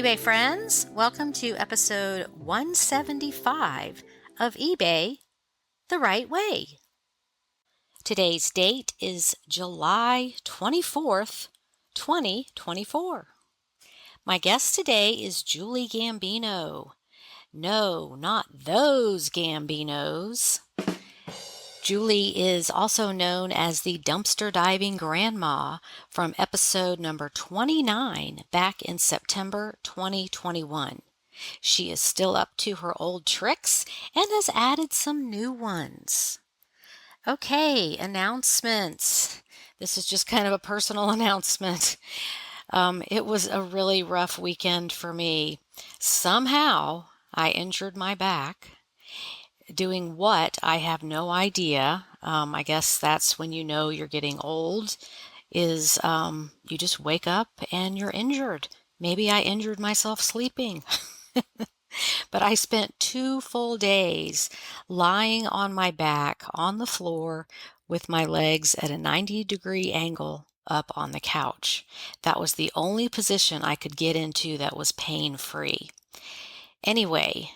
eBay friends, welcome to episode 175 of eBay the Right Way. Today's date is July 24th, 2024. My guest today is Julie Gambino. No, not those Gambinos. Julie is also known as the dumpster diving grandma from episode number 29 back in September 2021. She is still up to her old tricks and has added some new ones. Okay, announcements. This is just kind of a personal announcement. It was a really rough weekend for me. Somehow I injured my back. Doing what, I have no idea. I guess that's when you know you're getting old, is you just wake up and you're injured. Maybe I injured myself sleeping. But I spent 2 full days lying on my back on the floor with my legs at a 90-degree angle up on the couch. That was the only position I could get into that was pain-free. Anyway,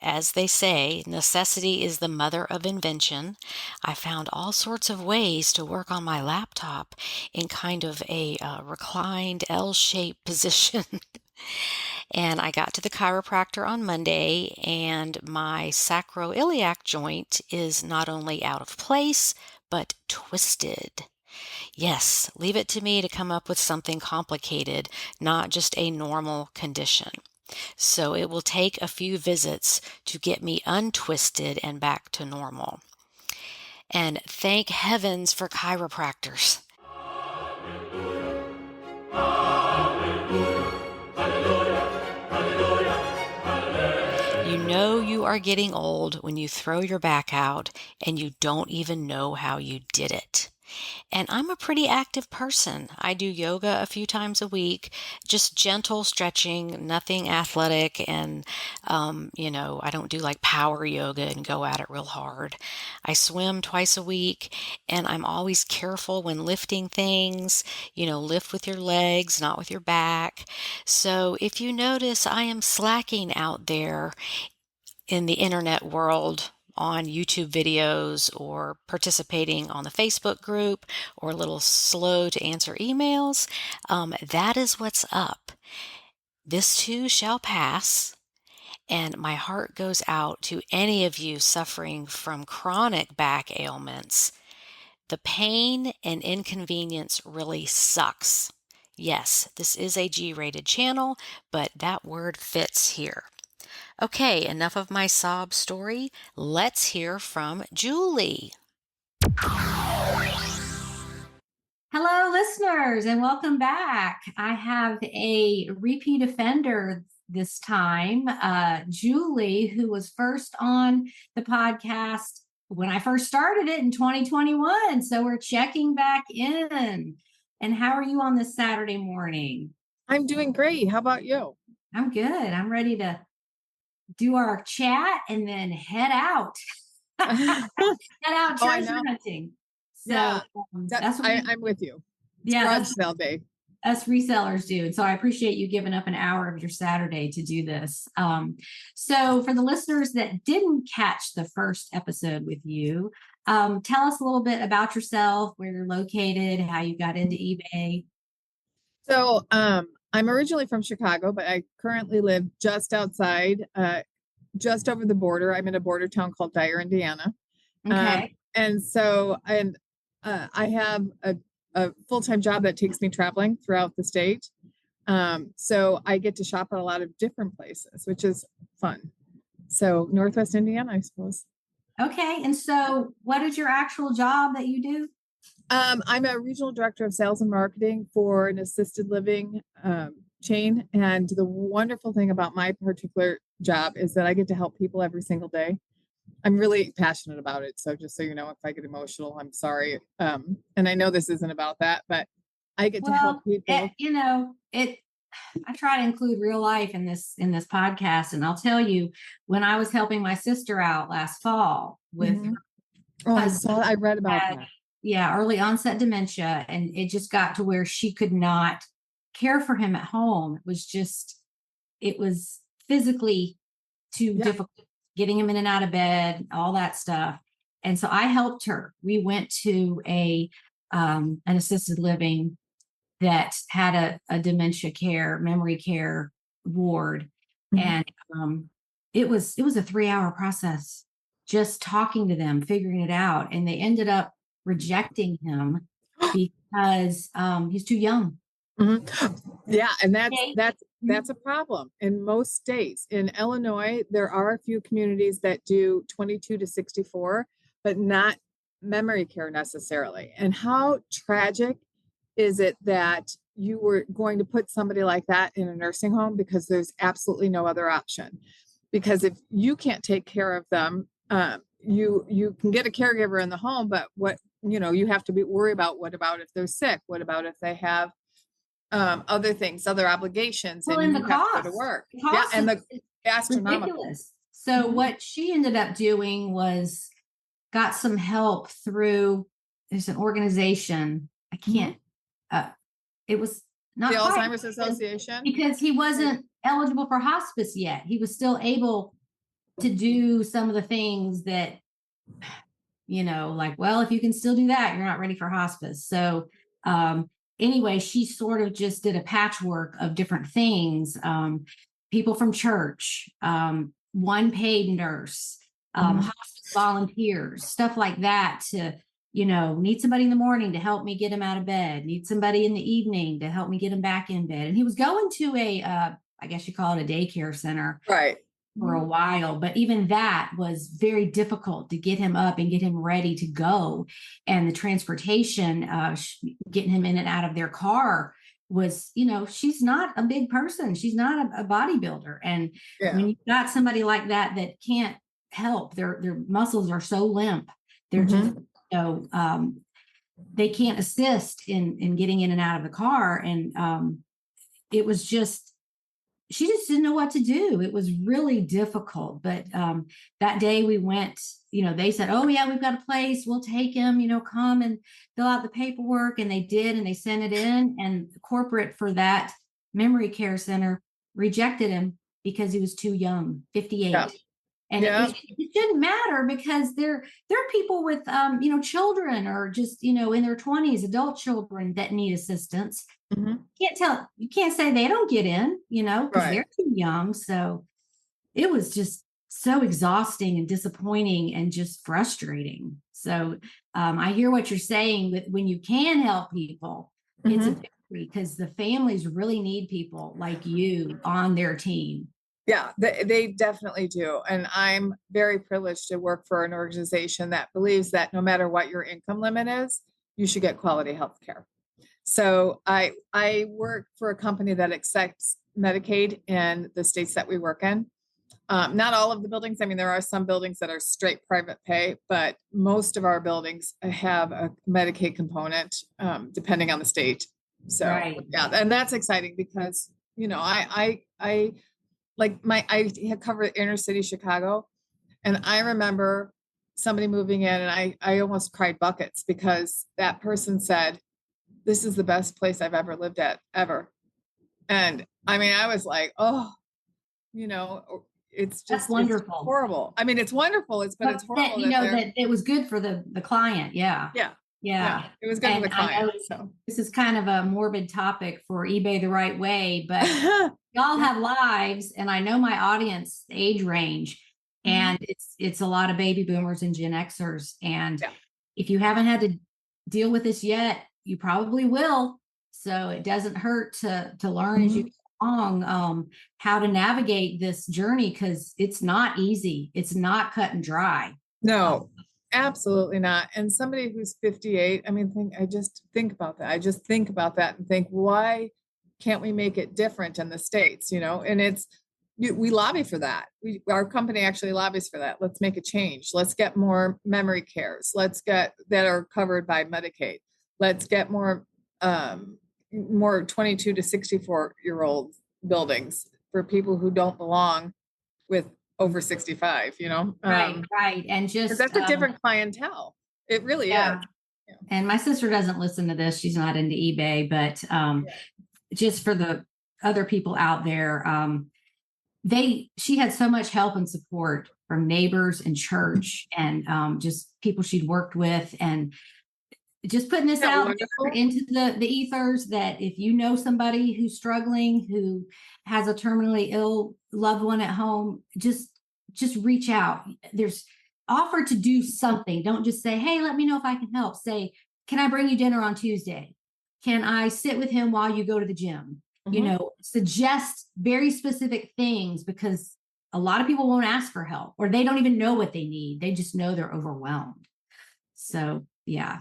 as they say, necessity is the mother of invention. I found all sorts of ways to work on my laptop in kind of a reclined L-shaped position. And I got to the chiropractor on Monday, and my sacroiliac joint is not only out of place, but twisted. Yes, leave it to me to come up with something complicated, not just a normal condition. So it will take a few visits to get me untwisted and back to normal. And thank heavens for chiropractors. You know you are getting old when you throw your back out and you don't even know how you did it. And I'm a pretty active person. I do yoga a few times a week, just gentle stretching, nothing athletic. And, I don't do like power yoga and go at it real hard. I swim twice a week, and I'm always careful when lifting things. Lift with your legs, not with your back. So if you notice I am slacking out there in the internet world, on YouTube videos or participating on the Facebook group or a little slow to answer emails, that is what's up. This too shall pass, and my heart goes out to any of you suffering from chronic back ailments. The pain and inconvenience really sucks. Yes, this is a G-rated channel, but that word fits here. Okay, enough of my sob story. Let's hear from Julie. Hello, listeners, and welcome back. I have a repeat offender this time, Julie, who was first on the podcast when I first started it in 2021. So we're checking back in. And how are you on this Saturday morning? I'm doing great. How about you? I'm good. I'm ready to do our chat and then head out. Head out treasure hunting. So yeah, that's what I'm with you. It's garage sale day. Us resellers do. And so I appreciate you giving up an hour of your Saturday to do this. So for the listeners that didn't catch the first episode with you, tell us a little bit about yourself, where you're located, how you got into eBay. So I'm originally from Chicago, but I currently live just outside, just over the border. I'm in a border town called Dyer, Indiana. Okay. I have a full-time job that takes me traveling throughout the state. So I get to shop at a lot of different places, which is fun. So Northwest Indiana, I suppose. Okay. And so what is your actual job that you do? I'm a regional director of sales and marketing for an assisted living chain. And the wonderful thing about my particular job is that I get to help people every single day. I'm really passionate about it. So just so you know, if I get emotional, I'm sorry. And I know this isn't about that, but I get to help people. I try to include real life in this podcast. And I'll tell you, when I was helping my sister out last fall with I read about that. Yeah, early onset dementia. And it just got to where she could not care for him at home. It was just it was physically too difficult getting him in and out of bed, all that stuff. And so I helped her. We went to an assisted living that had a dementia care, memory care ward. And it was a 3-hour process just talking to them, figuring it out. And they ended up rejecting him because he's too young. Yeah, and that's a problem in most states. In Illinois, there are a few communities that do 22 to 64, but not memory care necessarily. And how tragic is it that you were going to put somebody like that in a nursing home because there's absolutely no other option? Because if you can't take care of them, you can get a caregiver in the home, but you have to worry about, what about if they're sick? What about if they have other things, other obligations, well, and the you have cost, to go to work. And the astronomical. Ridiculous. So what she ended up doing was got some help through, there's an organization. I can't, it was not the quite, Alzheimer's Association, because he wasn't eligible for hospice yet. He was still able to do some of the things that, like, well, if you can still do that, you're not ready for hospice. So, anyway, she sort of just did a patchwork of different things. People from church, one paid nurse, hospice volunteers, stuff like that to, need somebody in the morning to help me get him out of bed, need somebody in the evening to help me get him back in bed. And he was going to I guess you call it a daycare center. Right. For a while, but even that was very difficult to get him up and get him ready to go. And the transportation, getting him in and out of their car was, she's not a big person. She's not a bodybuilder. And when you've got somebody like that can't help, their muscles are so limp. They're just, they can't assist in getting in and out of the car. And it was just, she just didn't know what to do. It was really difficult. But that day we went, they said, oh yeah, we've got a place. We'll take him, come and fill out the paperwork. And they did, and they sent it in. And the corporate for that memory care center rejected him because he was too young, 58. Yeah. And it shouldn't matter, because there are people with, children, or just, in their 20s, adult children that need assistance. You can't say they don't get in, because they're too young. So it was just so exhausting and disappointing and just frustrating. So I hear what you're saying, that when you can help people, it's a victory, because the families really need people like you on their team. Yeah, they definitely do. And I'm very privileged to work for an organization that believes that no matter what your income limit is, you should get quality health care. So I work for a company that accepts Medicaid in the states that we work in. Not all of the buildings. I mean, there are some buildings that are straight private pay, but most of our buildings have a Medicaid component, depending on the state. So yeah, and that's exciting because, I had covered inner city Chicago, and I remember somebody moving in, and I almost cried buckets, because that person said, this is the best place I've ever lived at, ever. And I mean, I was like, oh, it's just wonderful. It's horrible. I mean, it's wonderful. But it's horrible. That it was good for the client. Yeah. It was good for the client. This is kind of a morbid topic for eBay the Right Way, but y'all have lives, and I know my audience age range, and it's a lot of baby boomers and Gen Xers. And if you haven't had to deal with this yet, you probably will. So it doesn't hurt to learn as you go along, how to navigate this journey, because it's not easy. It's not cut and dry. No, absolutely not. And somebody who's 58, I mean, I just think about that. I just think about that and think, why can't we make it different in the States? And we lobby for that. Our company actually lobbies for that. Let's make a change. Let's get more memory cares. Let's get that are covered by Medicaid. Let's get more 22 to 64-year-old buildings for people who don't belong with over 65, Right. And just that's a different clientele. It really is. Yeah. And my sister doesn't listen to this. She's not into eBay, but just for the other people out there, she had so much help and support from neighbors and church and just people she'd worked with, and just putting this out there into the ethers that if you know somebody who's struggling, who has a terminally ill loved one at home, just reach out. There's offer to do something. Don't just say, hey, let me know if I can help. Say, can I bring you dinner on Tuesday? Can I sit with him while you go to the gym? Suggest very specific things, because a lot of people won't ask for help, or they don't even know what they need. They just know they're overwhelmed. So yeah.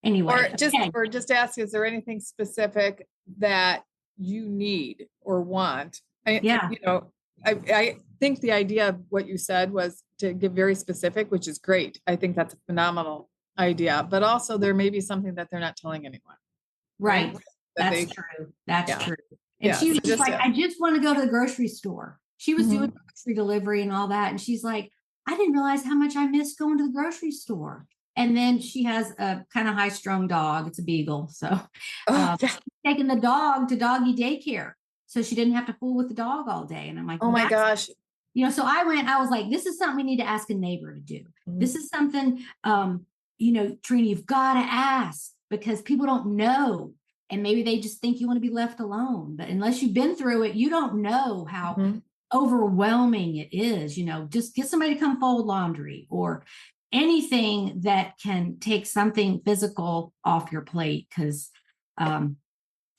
Anyway, or just ask, is there anything specific that you need or want? I think the idea of what you said was to get very specific, which is great. I think that's a phenomenal idea, but also there may be something that they're not telling anyone. Right. That's true. That's true. And she was just like, I just want to go to the grocery store. She was doing grocery delivery and all that. And she's like, I didn't realize how much I missed going to the grocery store. And then she has a kind of high-strung dog. It's a beagle. So taking the dog to doggy daycare, so she didn't have to fool with the dog all day. And I'm like, oh my gosh. So I was like, this is something we need to ask a neighbor to do. This is something, Trina, you've got to ask, because people don't know. And maybe they just think you want to be left alone. But unless you've been through it, you don't know how overwhelming it is. Just get somebody to come fold laundry, or anything that can take something physical off your plate. Because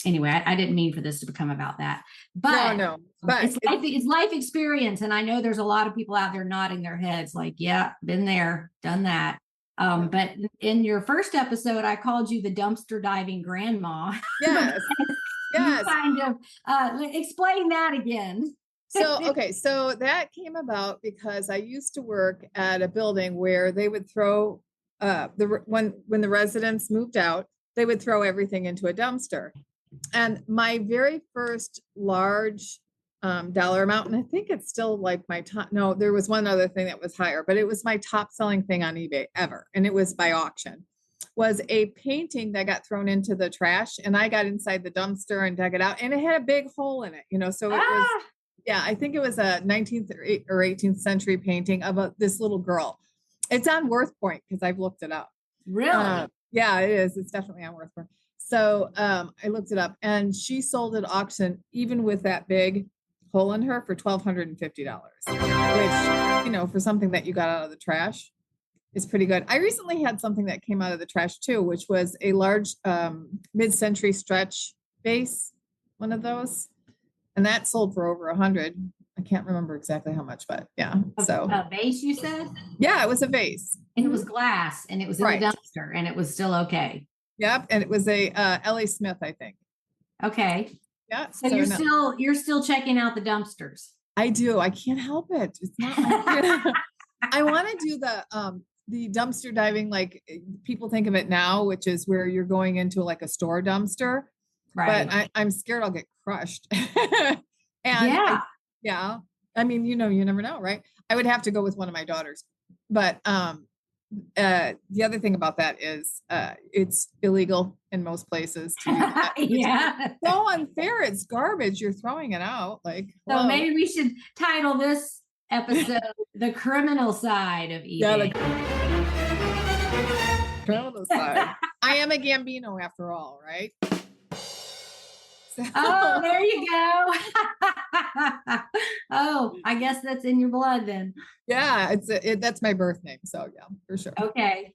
anyway, I didn't mean for this to become about that. But no. But it's life experience. And I know there's a lot of people out there nodding their heads like, yeah, been there, done that. But in your first episode, I called you the dumpster diving grandma. Yes. Yes. Kind of explain that again. So that came about because I used to work at a building where they would throw when the residents moved out, they would throw everything into a dumpster. And my very first large dollar amount, and I think it's still like my top. No, there was one other thing that was higher, but it was my top selling thing on eBay ever, and it was by auction. Was a painting that got thrown into the trash, and I got inside the dumpster and dug it out, and it had a big hole in it. So it was. Yeah, I think it was a 19th or 18th century painting of this little girl. It's on Worth Point because I've looked it up. Really? Yeah, it is. It's definitely on Worth Point. So I looked it up, and she sold at auction, even with that big hole in her, for $1,250, which, for something that you got out of the trash is pretty good. I recently had something that came out of the trash too, which was a large mid-century stretch vase, one of those. And that sold for over 100. I can't remember exactly how much, but yeah. So a vase, you said? Yeah, it was a vase. And it was glass, and it was in the dumpster, and it was still okay. Yep. And it was a L.A. Smith, I think. Okay. Yeah. So you're still checking out the dumpsters. I do. I can't help it. It's not. I want to do the dumpster diving like people think of it now, which is where you're going into like a store dumpster. Right. But I'm scared I'll get crushed. And yeah. I mean, you never know, right? I would have to go with one of my daughters. But the other thing about that is it's illegal in most places to do that. Yeah. So unfair. It's garbage. You're throwing it out. So maybe we should title this episode The Criminal Side of eBay. Yeah, the criminal side. I am a Gambino after all, right? Oh, there you go. Oh, I guess that's in your blood then. Yeah, that's my birth name. So yeah, for sure. Okay.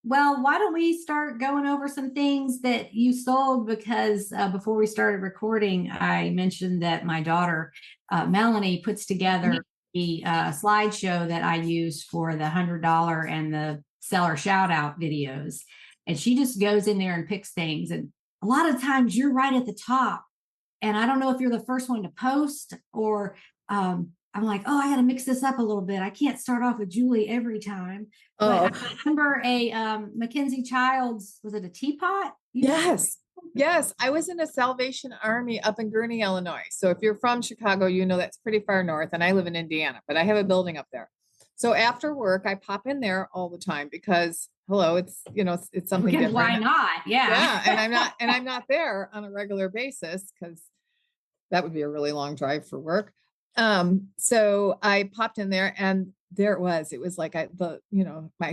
Well, why don't we start going over some things that you sold? Because before we started recording, I mentioned that my daughter, Melanie, puts together the slideshow that I use for the $100 and the seller shout out videos. And she just goes in there and picks things. And a lot of times you're right at the top, and I don't know if you're the first one to post, or I'm like, oh, I got to mix this up a little bit. I can't start off with Julie every time. But I remember a Mackenzie Childs, was it a teapot? Yes. I was in a Salvation Army up in Gurnee, Illinois. So if you're from Chicago, that's pretty far north, and I live in Indiana, but I have a building up there. So after work, I pop in there all the time because it's it's something different. Why not? Yeah. Yeah. And I'm not there on a regular basis because that would be a really long drive for work. So I popped in there and there it was like I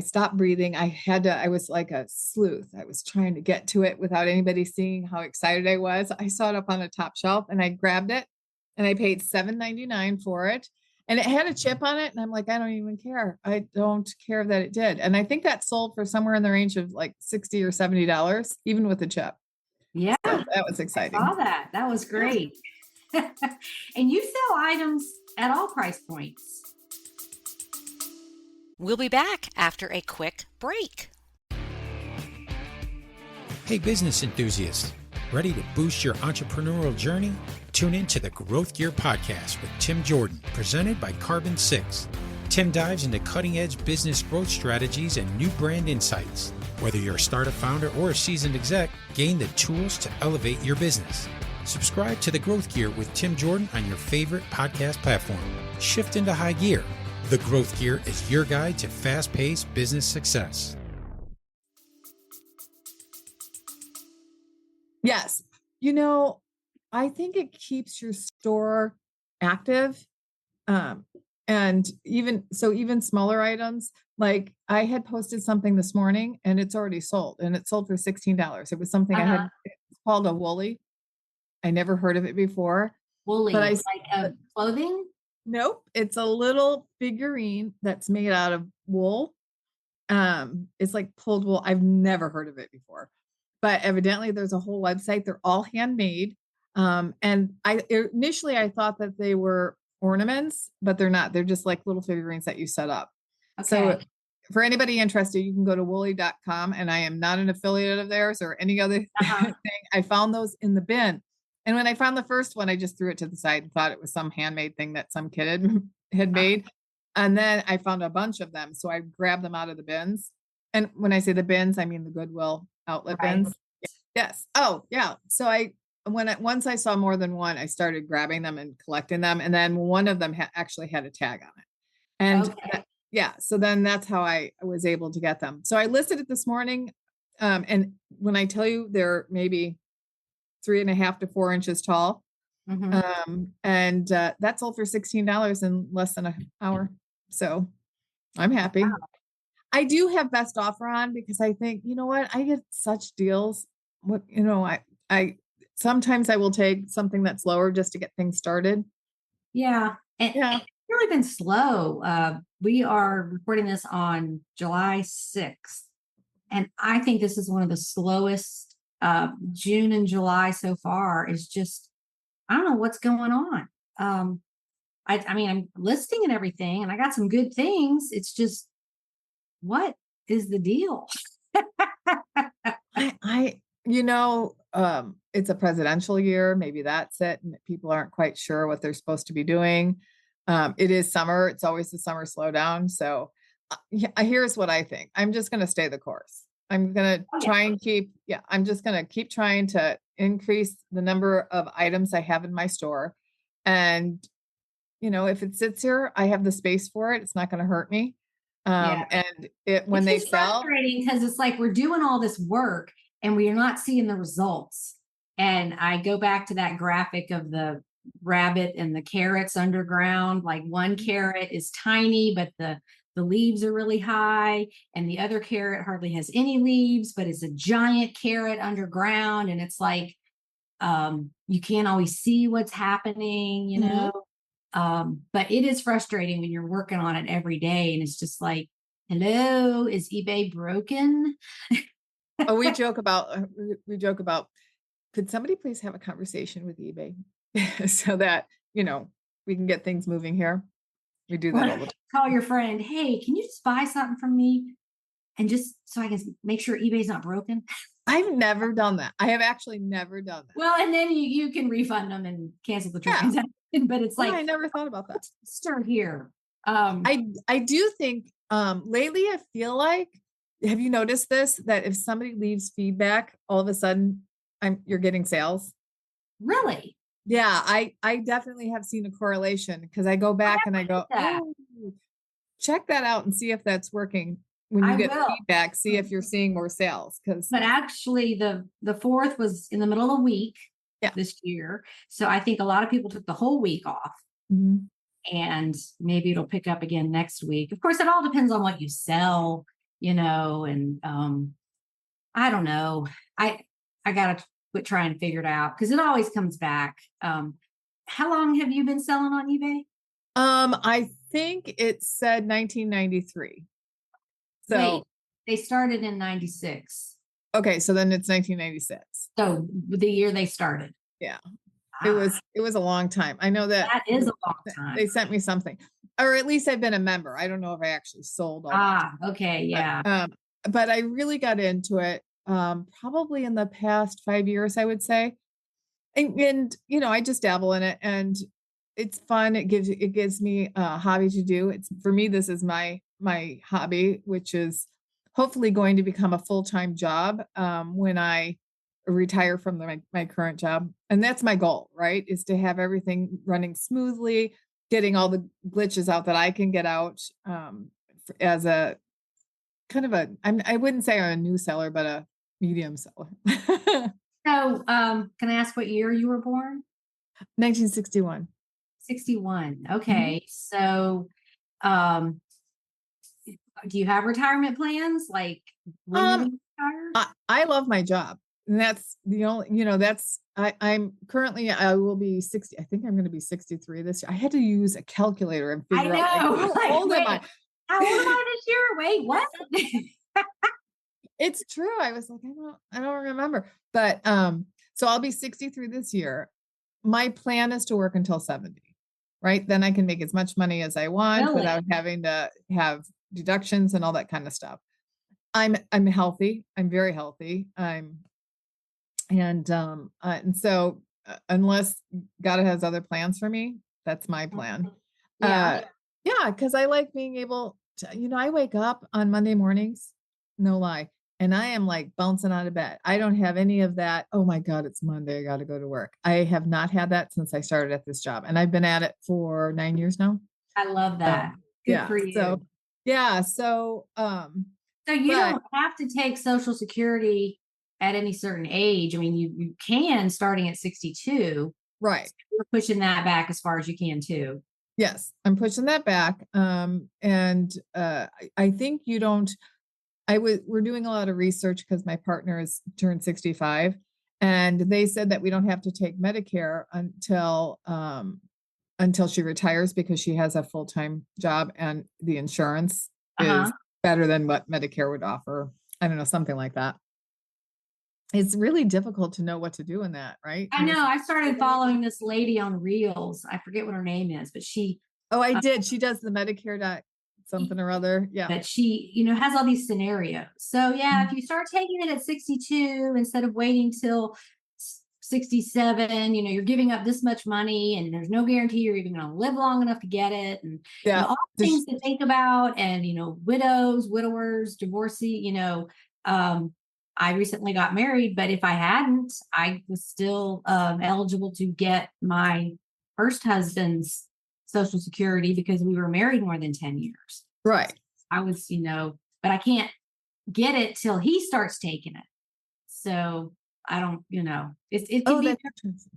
stopped breathing. I was like a sleuth. I was trying to get to it without anybody seeing how excited I was. I saw it up on a top shelf and I grabbed it and I paid $7.99 for it. And it had a chip on it. And I'm like, I don't even care. I don't care that it did. And I think that sold for somewhere in the range of like $60 or $70, even with the chip. Yeah, So that was I exciting. saw that. That was great. And you sell items at all price points. We'll be back after a quick break. Hey, business enthusiasts, ready to boost your entrepreneurial journey? Tune in to the Growth Gear Podcast with Tim Jordan, presented by Carbon 6. Tim dives into cutting-edge business growth strategies and new brand insights. Whether you're a startup founder or a seasoned exec, gain the tools to elevate your business. Subscribe to the Growth Gear with Tim Jordan on your favorite podcast platform. Shift into high gear. The Growth Gear is your guide to fast-paced business success. Yes. I think it keeps your store active. And even smaller items, like I had posted something this morning and it's already sold and it sold for $16. It was something it's called a Woolly. I never heard of it before. Woolly, but like clothing? Nope. It's a little figurine that's made out of wool. It's like pulled wool. I've never heard of it before, but evidently there's a whole website. They're all handmade. And initially I thought that they were ornaments, but they're not. They're just like little figurines that you set up. Okay. So for anybody interested, you can go to woolly.com, and I am not an affiliate of theirs or any other thing. I found those in the bin. And when I found the first one, I just threw it to the side and thought it was some handmade thing that some kid had made. And then I found a bunch of them. So I grabbed them out of the bins. And when I say the bins, I mean the Goodwill outlet bins. Yes. Oh, yeah. So once I saw more than one, I started grabbing them and collecting them. And then one of them actually had a tag on it. And so then that's how I was able to get them. So I listed it this morning. And when I tell you they're maybe 3.5 to 4 inches tall. And that sold for $16 in less than an hour. So I'm happy. Wow. I do have best offer on because I think, you know what, I get such deals. I sometimes I will take something that's lower just to get things started. Yeah. And it's really been slow. We are recording this on July 6th. And I think this is one of the slowest June and July so far. Is just, I don't know what's going on. I mean, I'm listing and everything, and I got some good things. It's just, what is the deal? It's a presidential year. Maybe that's it. And people aren't quite sure what they're supposed to be doing. It is summer. It's always the summer slowdown. So here's what I think. I'm just going to stay the course. I'm going to try and I'm just going to keep trying to increase the number of items I have in my store. And, if it sits here, I have the space for it. It's not going to hurt me. And when they sell, frustrating because it's like we're doing all this work and we are not seeing the results. And I go back to that graphic of the rabbit and the carrots underground. Like one carrot is tiny, but the leaves are really high, and the other carrot hardly has any leaves, but it's a giant carrot underground. And it's like, you can't always see what's happening, but it is frustrating when you're working on it every day. And it's just like, hello, is eBay broken? we joke about, could somebody please have a conversation with eBay so that, we can get things moving here. We do that all the time. Call your friend. Hey, can you just buy something from me? And just so I can make sure eBay's not broken. I've never done that. I have actually never done that. Well, and then you can refund them and cancel the transaction. But it's like, I never thought about that. Start here. I do think lately I feel like, have you noticed this? That if somebody leaves feedback, all of a sudden you're getting sales. Really? Yeah, I definitely have seen a correlation because I go back and I go, check that out and see if that's working. When you get feedback, see if you're seeing more sales. But actually the 4th was in the middle of the week, this year. So I think a lot of people took the whole week off. Mhm. And maybe it'll pick up again next week. Of course, it all depends on what you sell, and I don't know. I gotta quit trying to figure it out because it always comes back. How long have you been selling on eBay? I think it said 1993. So Wait, they started in 96. okay, so then it's 1996. So the year they started. Yeah. Ah, It was a long time. I know that that is a long time. they sent me something, or at least I've been a member. I don't know if I actually sold all that. Okay, yeah. But I really got into it probably in the past 5 years, I would say. And I just dabble in it, and it's fun. It gives me a hobby to do. It's for me, this is my hobby, which is hopefully going to become a full-time job when I retire from my current job. And that's my goal, right? Is to have everything running smoothly, getting all the glitches out that I can get out as a kind of I wouldn't say a new seller, but a medium seller. So, can I ask what year you were born? 1961. 61. Okay. So, um, do you have retirement plans? Like when you're Um, retire? I love my job. And that's the only, I'm currently, I will be 60. I think I'm going to be 63 this year. I had to use a calculator and I figure out know. how old am I? How old am I this year? Wait, what? It's true. I was like, I don't remember. But so I'll be 63 this year. My plan is to work until 70, right? Then I can make as much money as I want Really? without having to have deductions and all that kind of stuff. I'm healthy. I'm very healthy. And so unless God has other plans for me, that's my plan. Yeah. Yeah, because I like being able to, I wake up on Monday mornings, no lie, and I am like bouncing out of bed. I don't have any of that. Oh my God, it's Monday. I got to go to work. I have not had that since I started at this job, and I've been at it for 9 years now. I love that. Good Yeah. for you. So yeah. So So you but don't have to take Social Security at any certain age. I mean, you can starting at 62. right. You're pushing that back as far as you can too. Yes, I'm pushing that back. And I think you don't. We're doing a lot of research because my partner has turned 65, and they said that we don't have to take Medicare until she retires because she has a full-time job and the insurance is better than what Medicare would offer. I don't know, something like that. It's really difficult to know what to do in that, right? I know. I started following this lady on Reels. I forget what her name is, but I did. She does the Medicare something or other. Yeah. but she, has all these scenarios. So yeah, if you start taking it at 62 instead of waiting till 67, you're giving up this much money and there's no guarantee you're even going to live long enough to get it. And all things to think about. And, widows, widowers, divorcee, I recently got married, but if I hadn't, I was still eligible to get my first husband's Social Security because we were married more than 10 years. Right. I was, but I can't get it till he starts taking it. So I don't, it can be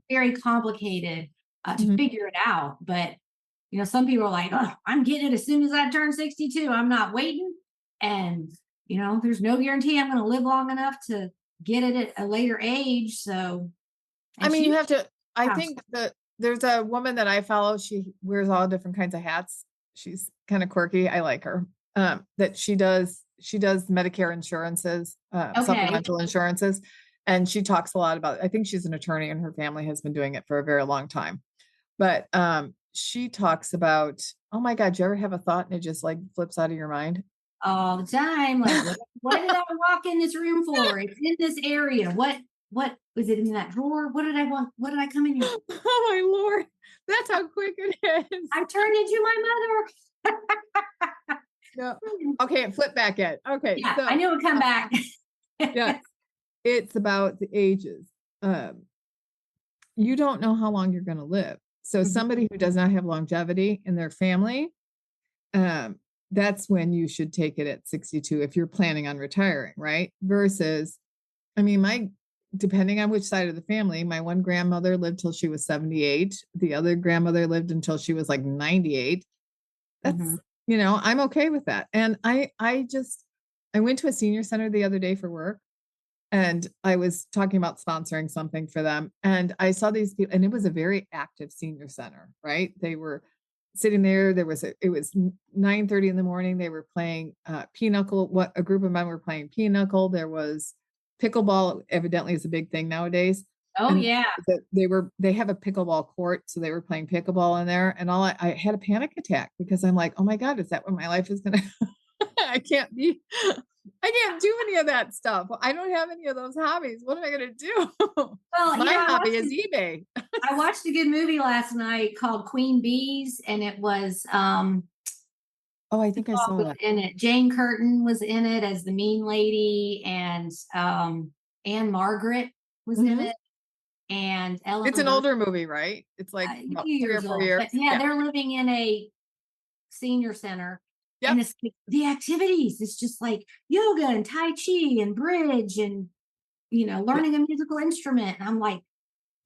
very complicated to figure it out. But, some people are like, oh, I'm getting it as soon as I turn 62. I'm not waiting. And, there's no guarantee I'm going to live long enough to get it at a later age. So, you have to, I think that there's a woman that I follow. She wears all different kinds of hats. She's kind of quirky. I like her. That she does Medicare insurances, supplemental insurances. And she talks a lot about it. I think she's an attorney and her family has been doing it for a very long time. But she talks about, oh my God, do you ever have a thought and it just like flips out of your mind? All the time. Like, what did I walk in this room for? It's in this area. What was it in that drawer? What did I want? What did I come in here? Oh my Lord. That's how quick it is. I turned into my mother. No. Okay, flip back in. Okay. Yeah, so, I knew it would come back. Yeah. It's about the ages. You don't know how long you're going to live. So somebody who does not have longevity in their family, that's when you should take it at 62 if you're planning on retiring, right? Versus, my depending on which side of the family, my one grandmother lived till she was 78. The other grandmother lived until she was like 98. That's, Mhm. I'm okay with that. And I went to a senior center the other day for work, and I was talking about sponsoring something for them. And I saw these people, and it was a very active senior center, right? They were sitting there. It was 9:30 in the morning. They were playing pinochle. A group of men were playing pinochle. There was pickleball, evidently is a big thing nowadays. Oh, And yeah. they have a pickleball court. So they were playing pickleball in there. And I had a panic attack because I'm like, oh my God, is that what my life is going to, I can't do any of that stuff. I don't have any of those hobbies. What am I going to do? Well, My hobby is eBay. I watched a good movie last night called Queen Bees, and it was Oh, I think I saw was that. in it. Jane Curtin was in it as the mean lady, and Anne Margaret was in Mhm. it, and Ellen It's an Burstyn, older movie, right? It's like a about few 3 or years 4 old. years. But yeah, Yeah. they're living in a senior center. And Yep. it's the activities. It's just like yoga and Tai Chi and bridge and learning a musical instrument. And I'm like,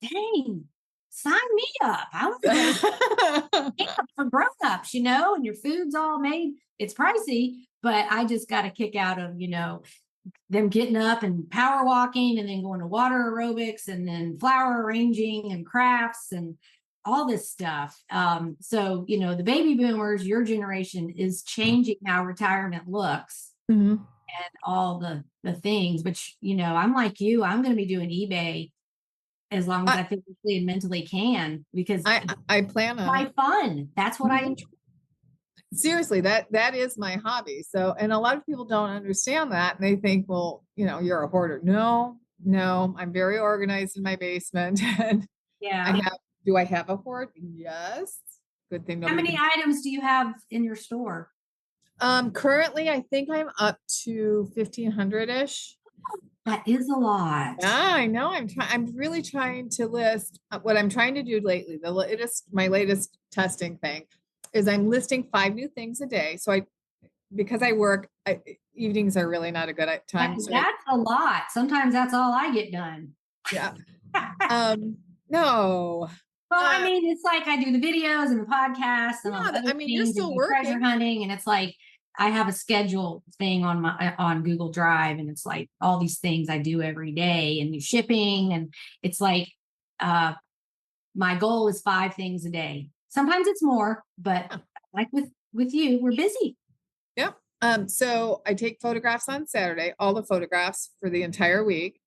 dang, sign me up. I want to go camp for grown-ups, and your food's all made. It's pricey, but I just got a kick out of, them getting up and power walking and then going to water aerobics and then flower arranging and crafts and all this stuff. So, the baby boomers, your generation is changing how retirement looks Mhm. and all the things. But, I'm like you, I'm going to be doing eBay as long as I physically and mentally can, because I plan on my it. fun. That's what I enjoy. Seriously, that is my hobby. So, and a lot of people don't understand that, and they think, well, you're a hoarder. No, I'm very organized in my basement. And Yeah. do I have a hoard? Yes. Good thing How nobody many items do you have in your store? currently I think I'm up to 1,500-ish. That is a lot. Yeah, I know. I'm really trying to list what I'm trying to do lately. My latest testing thing is I'm listing 5 new things a day. So because I work, evenings are really not a good time. So That's a lot. Sometimes that's all I get done. yeah. No. Well, I mean, it's like I do the videos and the podcasts and all the other you're things still and treasure working. hunting, and it's like I have a schedule thing on Google Drive, and it's like all these things I do every day and shipping, and it's like my goal is 5 things a day. Sometimes it's more, but like with you, we're busy. Yep. So I take photographs on Saturday, all the photographs for the entire week.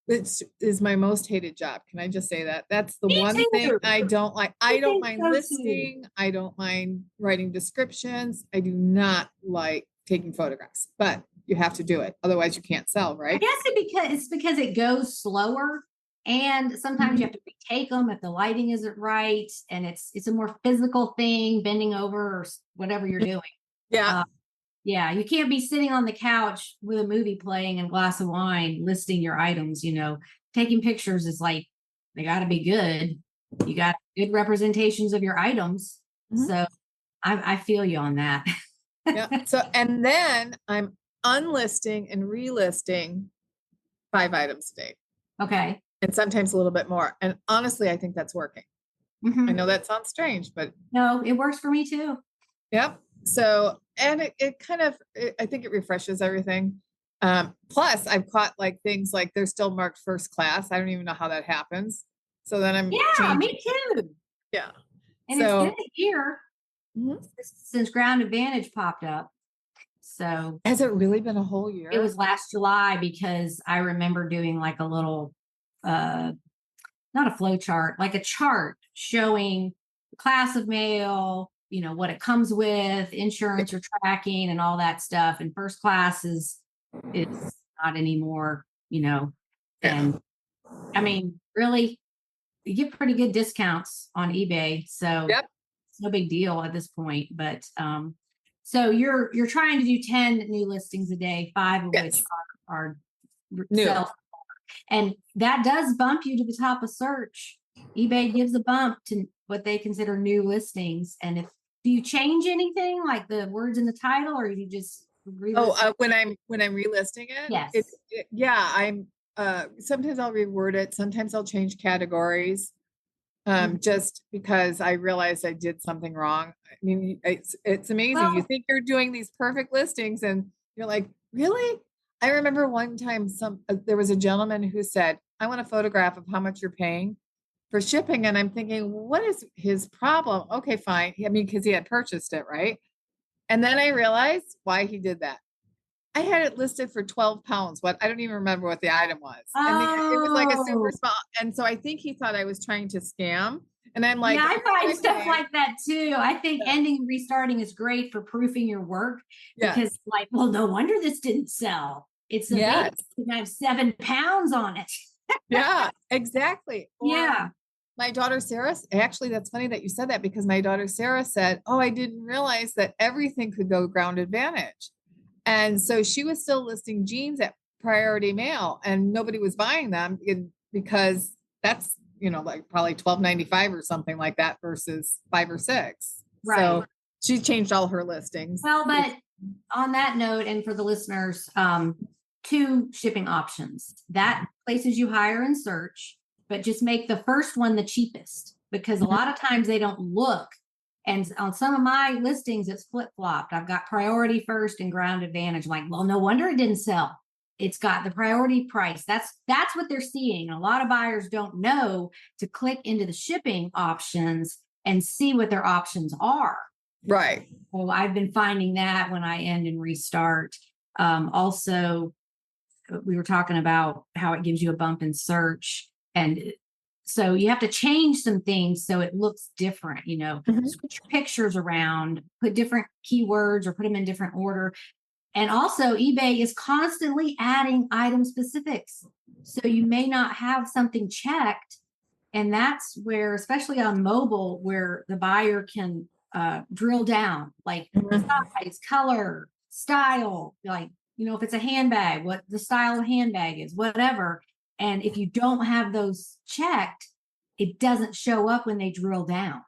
This is my most hated job. Can I just say that? That's the Me one thing too. I don't like. I I don't think mind so too. listing. I don't mind writing descriptions. I do not like taking photographs, but you have to do it. Otherwise you can't sell, I right? guess it's because it goes slower, and sometimes you have to retake them if the lighting isn't right, and it's a more physical thing, bending over or whatever you're doing. Yeah. Yeah, you can't be sitting on the couch with a movie playing and a glass of wine listing your items. Taking pictures is like, they got to be good. You got good representations of your items. Mhm. So I feel you on that. Yeah. So, and then I'm unlisting and relisting 5 items a day, Okay. and sometimes a little bit more. And honestly, I think that's working. Mhm. I know that sounds strange, but No, it works for me too. yep. So, and it kind of, I think it refreshes everything. Plus I've caught like things like they're still marked first class. I don't even know how that happens. So then I'm Yeah, changing. me too. Yeah. And So it's been a year Mhm. since Ground Advantage popped up. So Has it really been a whole year? it was last July, because I remember doing like a little not a flow chart, like a chart showing the class of mail, what it comes with, insurance you're tracking and all that stuff. And first class is not anymore, Yeah. and I mean, really, you get pretty good discounts on eBay. So Yep. it's no big deal at this point. But so you're trying to do 10 new listings a day, 5 of Yes. which are New. self. And that does bump you to the top of search. eBay gives a bump to what they consider new listings. And do you change anything like the words in the title, or you just Oh, when I'm relisting it? Yes. Yeah, sometimes I'll reword it. Sometimes I'll change categories. Just because I realized I did something wrong. I mean, it's amazing. You Well, think you're doing these perfect listings and you're like, really? I remember one time there was a gentleman who said, I want a photograph of how much you're paying for shipping. And I'm thinking, what is his problem? Okay, fine. I mean, because he had purchased it, right? And then I realized why he did that. I had it listed for 12 pounds. What I don't even remember what the item was. And it was like a super oh, small. And so I think he thought I was trying to scam. And I'm yeah, like, I find stuff okay. like that too. I think Yeah. ending and restarting is great for proofing your work because, Yes. like, well, no wonder this didn't sell. It's a baby Yes. and I have 7 pounds on it. Yeah, exactly. Or Yeah. my daughter Sarah, actually, that's funny that you said that because my daughter Sarah said, oh, I didn't realize that everything could go ground advantage. And so she was still listing jeans at priority mail and nobody was buying them because that's, like probably $12.95 or something like that versus 5 or 6. Right. So she changed all her listings. Well, but on that note, and for the listeners, 2 shipping options. That places you higher in search, but just make the first one the cheapest because a lot of times they don't look. And on some of my listings, it's flip flopped. I've got priority first and ground advantage. I'm like, well, no wonder it didn't sell. It's got the priority price. That's what they're seeing. A lot of buyers don't know to click into the shipping options and see what their options are. Right. Well, I've been finding that when I end and restart. Also, we were talking about how it gives you a bump in search. And so you have to change some things so it looks different, switch your pictures around, put different keywords or put them in different order. And also, eBay is constantly adding item specifics. So you may not have something checked. And that's where, especially on mobile, where the buyer can drill down, like size, color, style, like, if it's a handbag, what the style of handbag is, whatever. And if you don't have those checked, it doesn't show up when they drill down.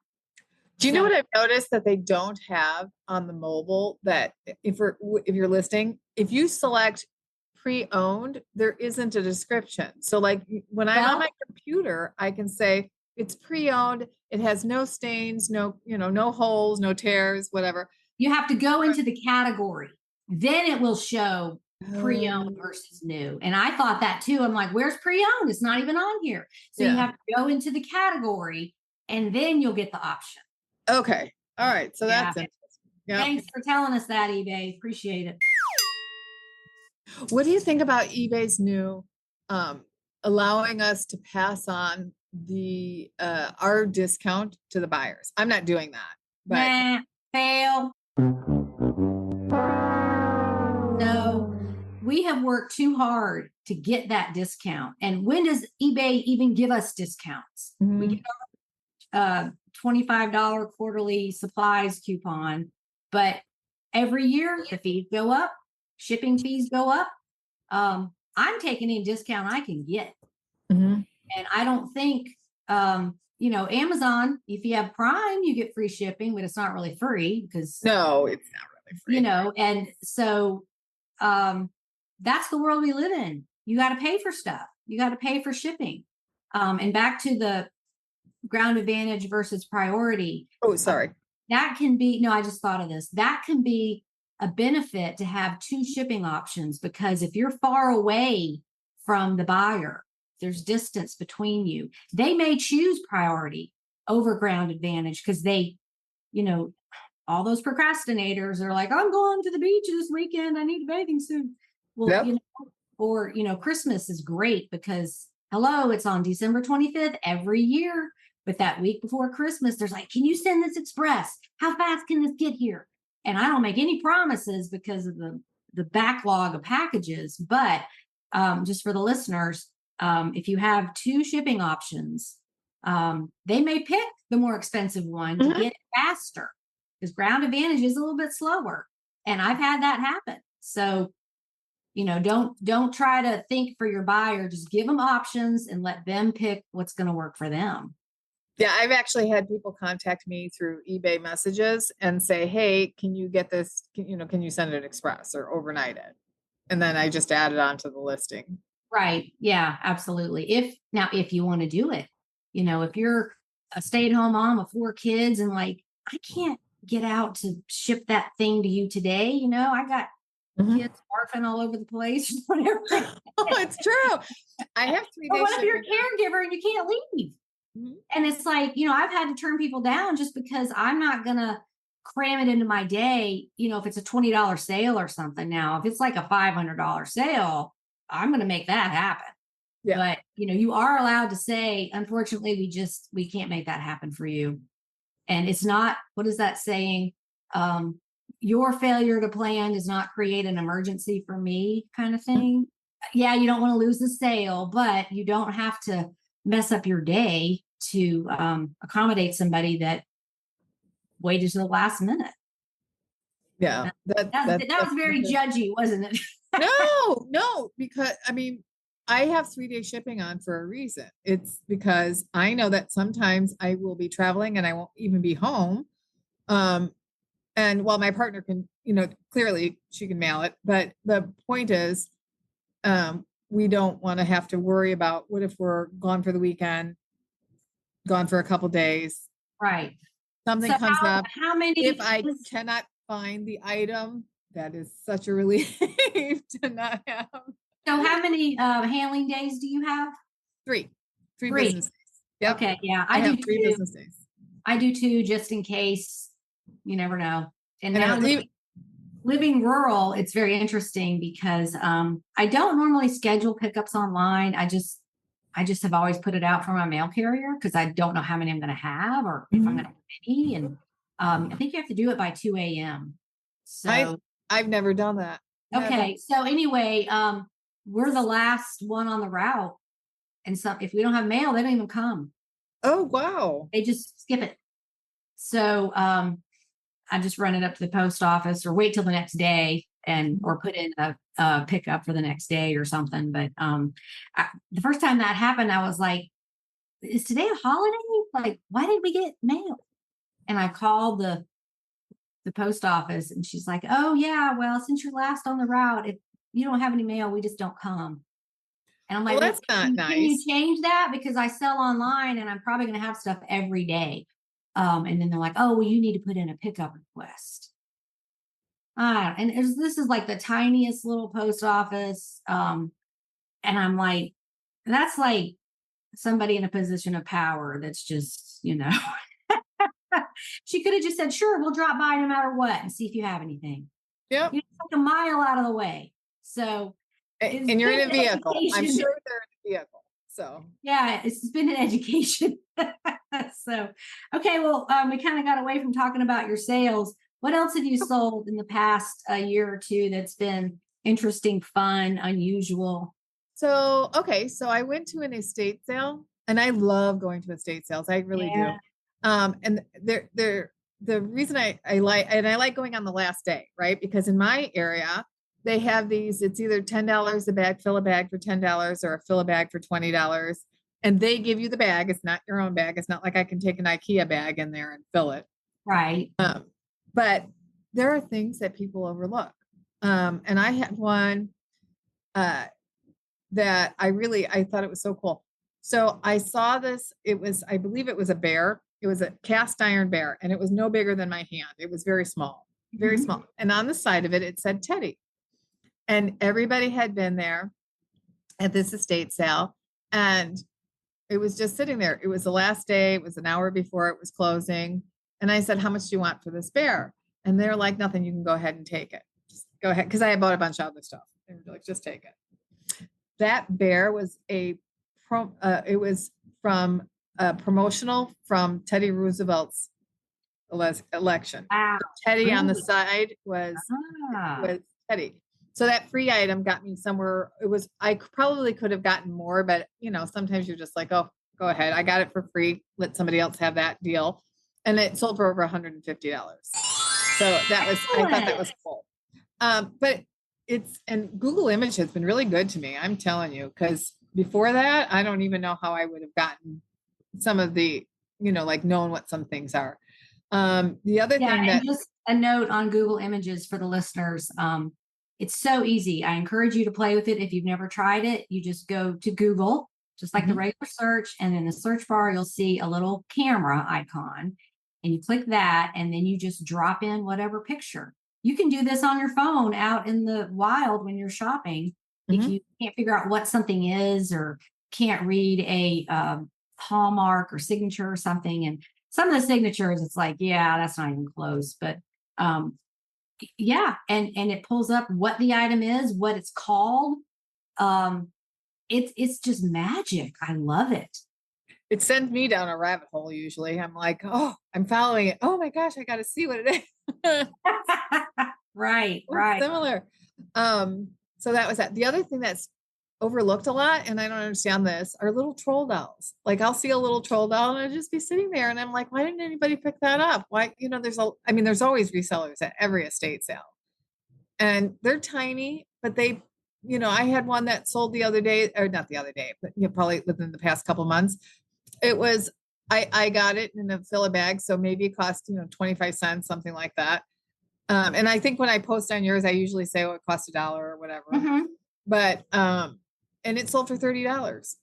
Do you know what I've noticed that they don't have on the mobile that if you're listing, if you select pre-owned, there isn't a description. So like when I'm on my computer, I can say it's pre-owned. It has no stains, no holes, no tears, whatever. You have to go into the category. Then it will show pre-owned versus new. And I thought that too. I'm like, where's pre-owned? It's not even on here. So you have to go into the category and then you'll get the option. Okay. All right. So that's interesting. Yep. Thanks for telling us that, eBay. Appreciate it. What do you think about eBay's new allowing us to pass on the our discount to the buyers? I'm not doing that. But fail. No, we have worked too hard to get that discount. And when does eBay even give us discounts? We get our $25 quarterly supplies coupon, but every year the fees go up, shipping fees go up. I'm taking any discount I can get. And I don't think, Amazon, if you have Prime, you get free shipping, but it's not really free because no, it's not really free. And so that's the world we live in. You got to pay for stuff. You got to pay for shipping. And back to the ground advantage versus priority. Oh, sorry. That can be, no, I just thought of this. That can be a benefit to have 2 shipping options because if you're far away from the buyer, there's distance between you. They may choose priority over ground advantage because they, all those procrastinators are like, I'm going to the beach this weekend. I need a bathing suit. Well, or Christmas is great because hello, it's on December 25th every year. But that week before Christmas, there's like, can you send this express? How fast can this get here? And I don't make any promises because of the backlog of packages. But just for the listeners, if you have 2 shipping options, they may pick the more expensive one to get it faster because ground advantage is a little bit slower. And I've had that happen. So, don't try to think for your buyer. Just give them options and let them pick what's going to work for them. Yeah, I've actually had people contact me through eBay messages and say, hey, can you get this? Can you send it express or overnight it? And then I just add it onto the listing. Right. Yeah, absolutely. If you want to do it, if you're a stay-at-home mom of 4 kids and like, I can't get out to ship that thing to you today. I got Mhm. kids barfing all over the place, whatever. Oh, it's true. I have 3 But days. what if you're a caregiver and you can't leave? Mhm. And it's like, I've had to turn people down just because I'm not going to cram it into my day. If it's a $20 sale or something. Now, if it's like a $500 sale, I'm going to make that happen. Yeah. But, you are allowed to say, unfortunately, we can't make that happen for you. And it's not, what is that saying? Your failure to plan does not create an emergency for me, kind of thing. Yeah, you don't want to lose the sale, but you don't have to mess up your day to accommodate somebody that waited to the last minute. Yeah. That was very judgy, wasn't it? No, because I mean, I have 3-day shipping on for a reason. It's because I know that sometimes I will be traveling and I won't even be home. And while my partner can, clearly she can mail it, but the point is, we don't want to have to worry about what if we're gone for the weekend, gone for a couple days, Right. something So comes up. how many? If I cannot find the item, that is such a relief to not have. So how many handling days do you have? Three Three. business days. Yep. Okay. Yeah. I have do 3 too. business days. I do too, just in case. You never know. And I know, now living rural, it's very interesting because I don't normally schedule pickups online. I just have always put it out for my mail carrier because I don't know how many I'm going to have or if I'm going to have any. And I think you have to do it by 2 a.m. So I've never done that. okay. So anyway, we're the last one on the route. And so if we don't have mail, they don't even come. Oh, wow. They just skip it. So I just run it up to the post office or wait till the next day or put in a pickup for the next day or something. But the first time that happened, I was like, is today a holiday? Like, why didn't we get mail? And I called the post office and she's like, oh yeah, well, since you're last on the route, if you don't have any mail, we just don't come. And I'm like, well, that's not nice. Can you change that? Because I sell online and I'm probably going to have stuff every day. And then they're like, oh, well, you need to put in a pickup request. And this is like the tiniest little post office. And I'm like, that's like somebody in a position of power that's just, she could have just said, sure, we'll drop by no matter what and see if you have anything. Yep. You're like a mile out of the way. So, and you're in a vehicle. I'm sure they're in a vehicle. So, yeah, it's been an education. So, okay, well, we kind of got away from talking about your sales. What else have you sold in the past year or two that's been interesting, fun, unusual? So I went to an estate sale and I love going to estate sales. I really do. And the reason I like going on the last day, right? Because in my area, they have these, it's either $10 a bag, fill a bag for $10 or fill a bag for $20. And they give you the bag. It's not your own bag. It's not like I can take an IKEA bag in there and fill it. Right. But there are things that people overlook. And I had one that I thought it was so cool. So I saw this, I believe it was a bear. It was a cast iron bear and it was no bigger than my hand. It was very small, very small. And on the side of it, it said Teddy. And everybody had been there at this estate sale and it was just sitting there. It was the last day. It was an hour before it was closing. And I said, how much do you want for this bear? And they're like, nothing, you can go ahead and take it. Just go ahead. Cause I had bought a bunch of other stuff. They were like, just take it. That bear was it was from a promotional from Teddy Roosevelt's election. Wow. Teddy on the side was Teddy. So that free item got me somewhere. I probably could have gotten more, but sometimes you're just like, oh, go ahead. I got it for free. Let somebody else have that deal. And it sold for over $150. So I thought that was cool. But and Google Image has been really good to me. I'm telling you, because before that, I don't even know how I would have gotten some of the, like knowing what some things are. The other thing that just a note on Google Images for the listeners. It's so easy. I encourage you to play with it. If you've never tried it, you just go to Google, just like the regular search. And in the search bar, you'll see a little camera icon. And you click that, and then you just drop in whatever picture. You can do this on your phone out in the wild when you're shopping. If you can't figure out what something is or can't read a hallmark or signature or something. And some of the signatures, it's like, yeah, that's not even close. But yeah, and it pulls up what the item is, what it's called. It's just magic. I love it. It sends me down a rabbit hole usually. I'm like, oh, I'm following it. Oh my gosh, I got to see what it is. Right. Similar. So that was that. The other thing that's overlooked a lot, and I don't understand this, are little troll dolls. Like I'll see a little troll doll and I'll just be sitting there and I'm like, why didn't anybody pick that up? Why, there's always resellers at every estate sale. And they're tiny, but they, I had one that sold the other day, or not the other day, but probably within the past couple months. It was, I got it in a filler bag. So maybe it cost, 25 cents, something like that. And I think when I post on yours, I usually say, it cost $1 or whatever. But, and it sold for $30,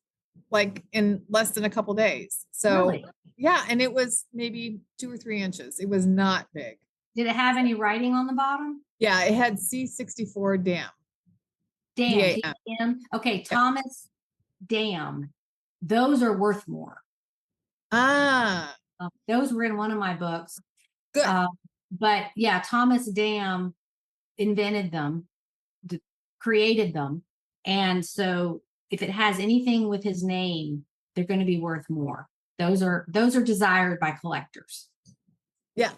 like in less than a couple days. So Really? Yeah. And it was maybe 2 or 3 inches. It was not big. Did it have any writing on the bottom? Yeah. It had C64 Dam. Dam. Okay. Thomas Dam. Those are worth more. Those were in one of my books. Good. But yeah, Thomas Dam invented them, created them. And so if it has anything with his name, they're going to be worth more. Those are desired by collectors. Yeah.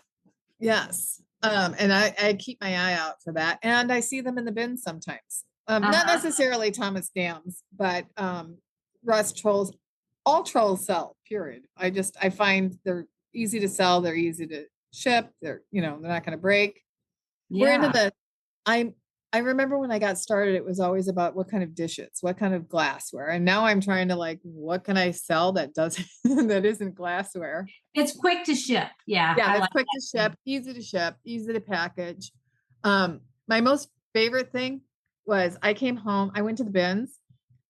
Yes. And I keep my eye out for that. And I see them in the bins sometimes. Not necessarily Thomas Dams, but rust trolls. All trolls sell, period. I find they're easy to sell. They're easy to ship. They're not going to break. Yeah. We're into I remember when I got started, it was always about what kind of dishes, what kind of glassware. And now I'm trying to what can I sell that doesn't, that isn't glassware? It's quick to ship. Yeah. Yeah. It's quick to ship, easy to package. My most favorite thing was I came home, I went to the bins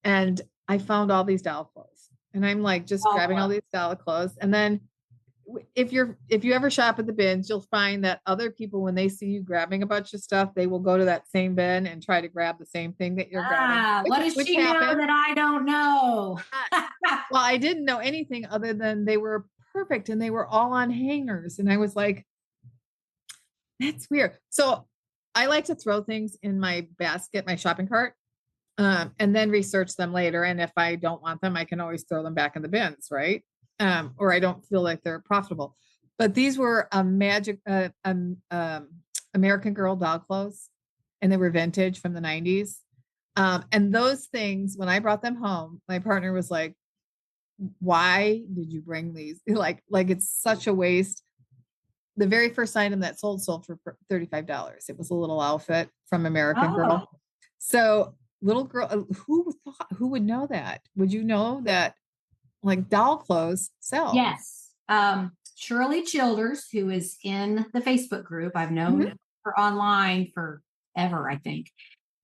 and I found all these doll clothes. And I'm like, just grabbing all these doll clothes. And then if you ever shop at the bins, you'll find that other people, when they see you grabbing a bunch of stuff, they will go to that same bin and try to grab the same thing that you're grabbing. What does she know that I don't know? Well, I didn't know anything other than they were perfect and they were all on hangers. And I was like, that's weird. So I like to throw things in my basket, my shopping cart, and then research them later. And if I don't want them, I can always throw them back in the bins, right? Or I don't feel like they're profitable. But these were American Girl doll clothes, and they were vintage from the 90s. And those things, when I brought them home, my partner was like, why did you bring these? Like it's such a waste. The very first item that sold for $35. It was a little outfit from American Girl. So little girl, who would know that? Would you know that like doll clothes sell? Yes. Shirley Childers, who is in the Facebook group, I've known her online forever, I think.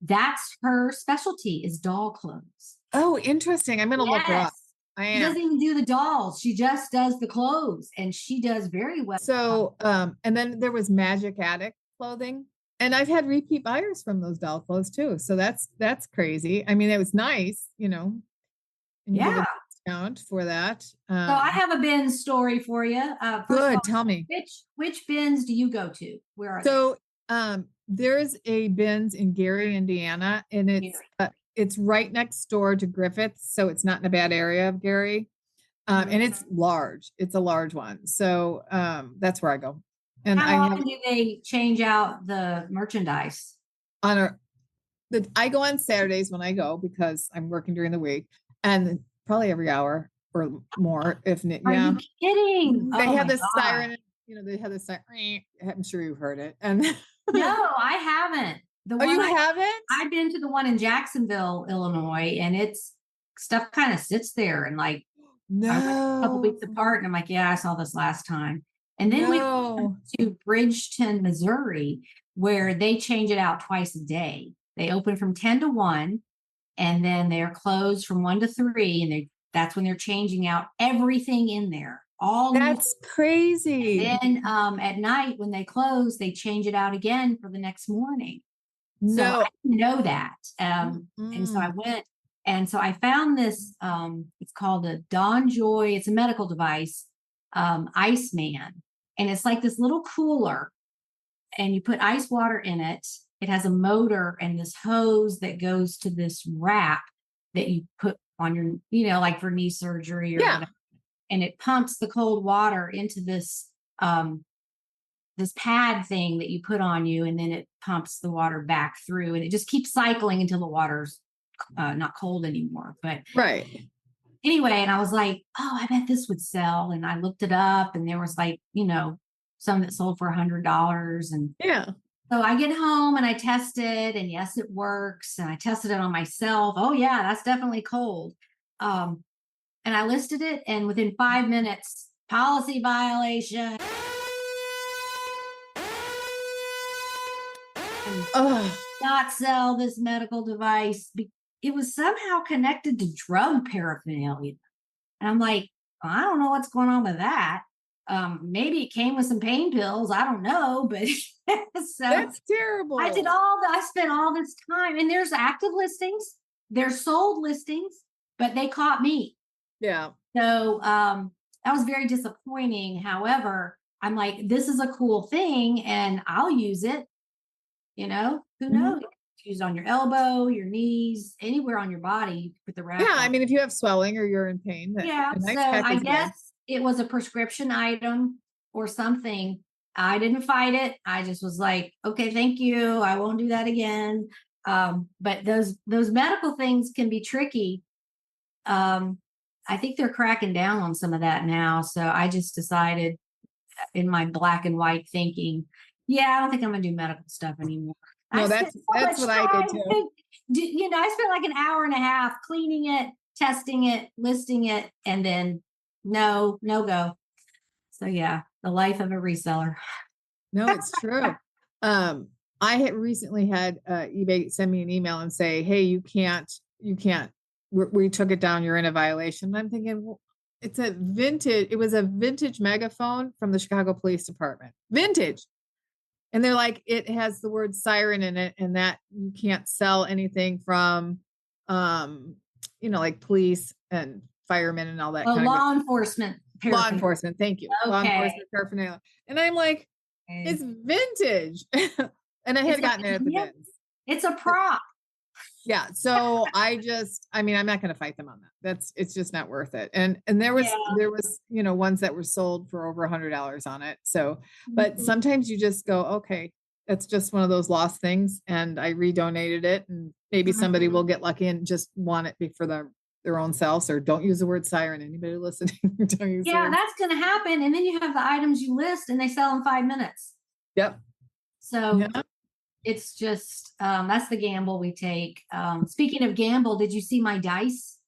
That's her specialty, is doll clothes. Oh, interesting. I'm going to look her up. She doesn't even do the dolls. She just does the clothes, and she does very well. So, and then there was Magic Attic clothing, and I've had repeat buyers from those doll clothes too. So that's crazy. I mean, it was nice, and you get a discount for that. So I have a bin story for you. Good. Tell me. Which bins do you go to? Where are they? There's a bins in Gary, Indiana, and it's right next door to Griffith's, so it's not in a bad area of Gary. And it's large. It's a large one. So that's where I go. And how often do they change out the merchandise? I go on Saturdays when I go because I'm working during the week, and probably every hour or more. If Are you kidding? They have this siren. They have this siren. I'm sure you've heard it. And no, I haven't. You haven't? I've been to the one in Jacksonville, Illinois, and it's stuff kind of sits there and a couple weeks apart. And I'm like, yeah, I saw this last time. And then we went to Bridgeton, Missouri, where they change it out twice a day. They open from 10 to 1, and then they're closed from 1 to 3, and that's when they're changing out everything in there. All That's crazy. then at night when they close, they change it out again for the next morning. So No. I didn't know that. And so I went, and so I found this, it's called a Dawn Joy. It's a medical device, Iceman. And it's like this little cooler, and you put ice water in it. It has a motor and this hose that goes to this wrap that you put on your, like for knee surgery or whatever. And it pumps the cold water into this this pad thing that you put on you, and then it pumps the water back through, and it just keeps cycling until the water's not cold anymore. But right. Anyway, and I was like, oh, I bet this would sell. And I looked it up, and there was like, some that sold for $100. And so I get home and I test it, and yes, it works. And I tested it on myself. Oh yeah, that's definitely cold. And I listed it, and within 5 minutes, policy violation. Not sell this medical device. It was somehow connected to drug paraphernalia. And I'm like, I don't know what's going on with that. Maybe it came with some pain pills. I don't know, but so that's terrible. I spent all this time, and there's active listings, there's sold listings, but they caught me. Yeah. So that was very disappointing. However, I'm like, this is a cool thing, and I'll use it. Who knows? Use it on your elbow, your knees, anywhere on your body with the wrap. Yeah, I mean, if you have swelling or you're in pain. So I guess it was a prescription item or something. I didn't fight it. I just was like, okay, thank you. I won't do that again. But those medical things can be tricky. I think they're cracking down on some of that now. So I just decided in my black and white thinking, I don't think I'm going to do medical stuff anymore. No, that's what I did too. I spent like an hour and a half cleaning it, testing it, listing it, and then no go. So the life of a reseller. No, it's true. I had recently had eBay send me an email and say, hey, you can't, we took it down. You're in a violation. And I'm thinking, well, it was a vintage megaphone from the Chicago Police Department. Vintage. And they're like, it has the word siren in it, and that you can't sell anything from, like police and firemen and all that. Law enforcement. Law enforcement. Thank you. Okay. Law enforcement paraphernalia. And I'm like, it's vintage. And I had gotten it at the bins. It's a prop. Yeah. So I'm not going to fight them on that. It's just not worth it. And there was, ones that were sold for over $100 on it. So, but sometimes you just go, okay, that's just one of those lost things. And I redonated it, and maybe somebody will get lucky and just want it for their own selves. Or don't use the word siren. Anybody listening? Don't use that's going to happen. And then you have the items you list, and they sell in 5 minutes. Yep. So it's just, that's the gamble we take. Speaking of gamble, did you see my dice?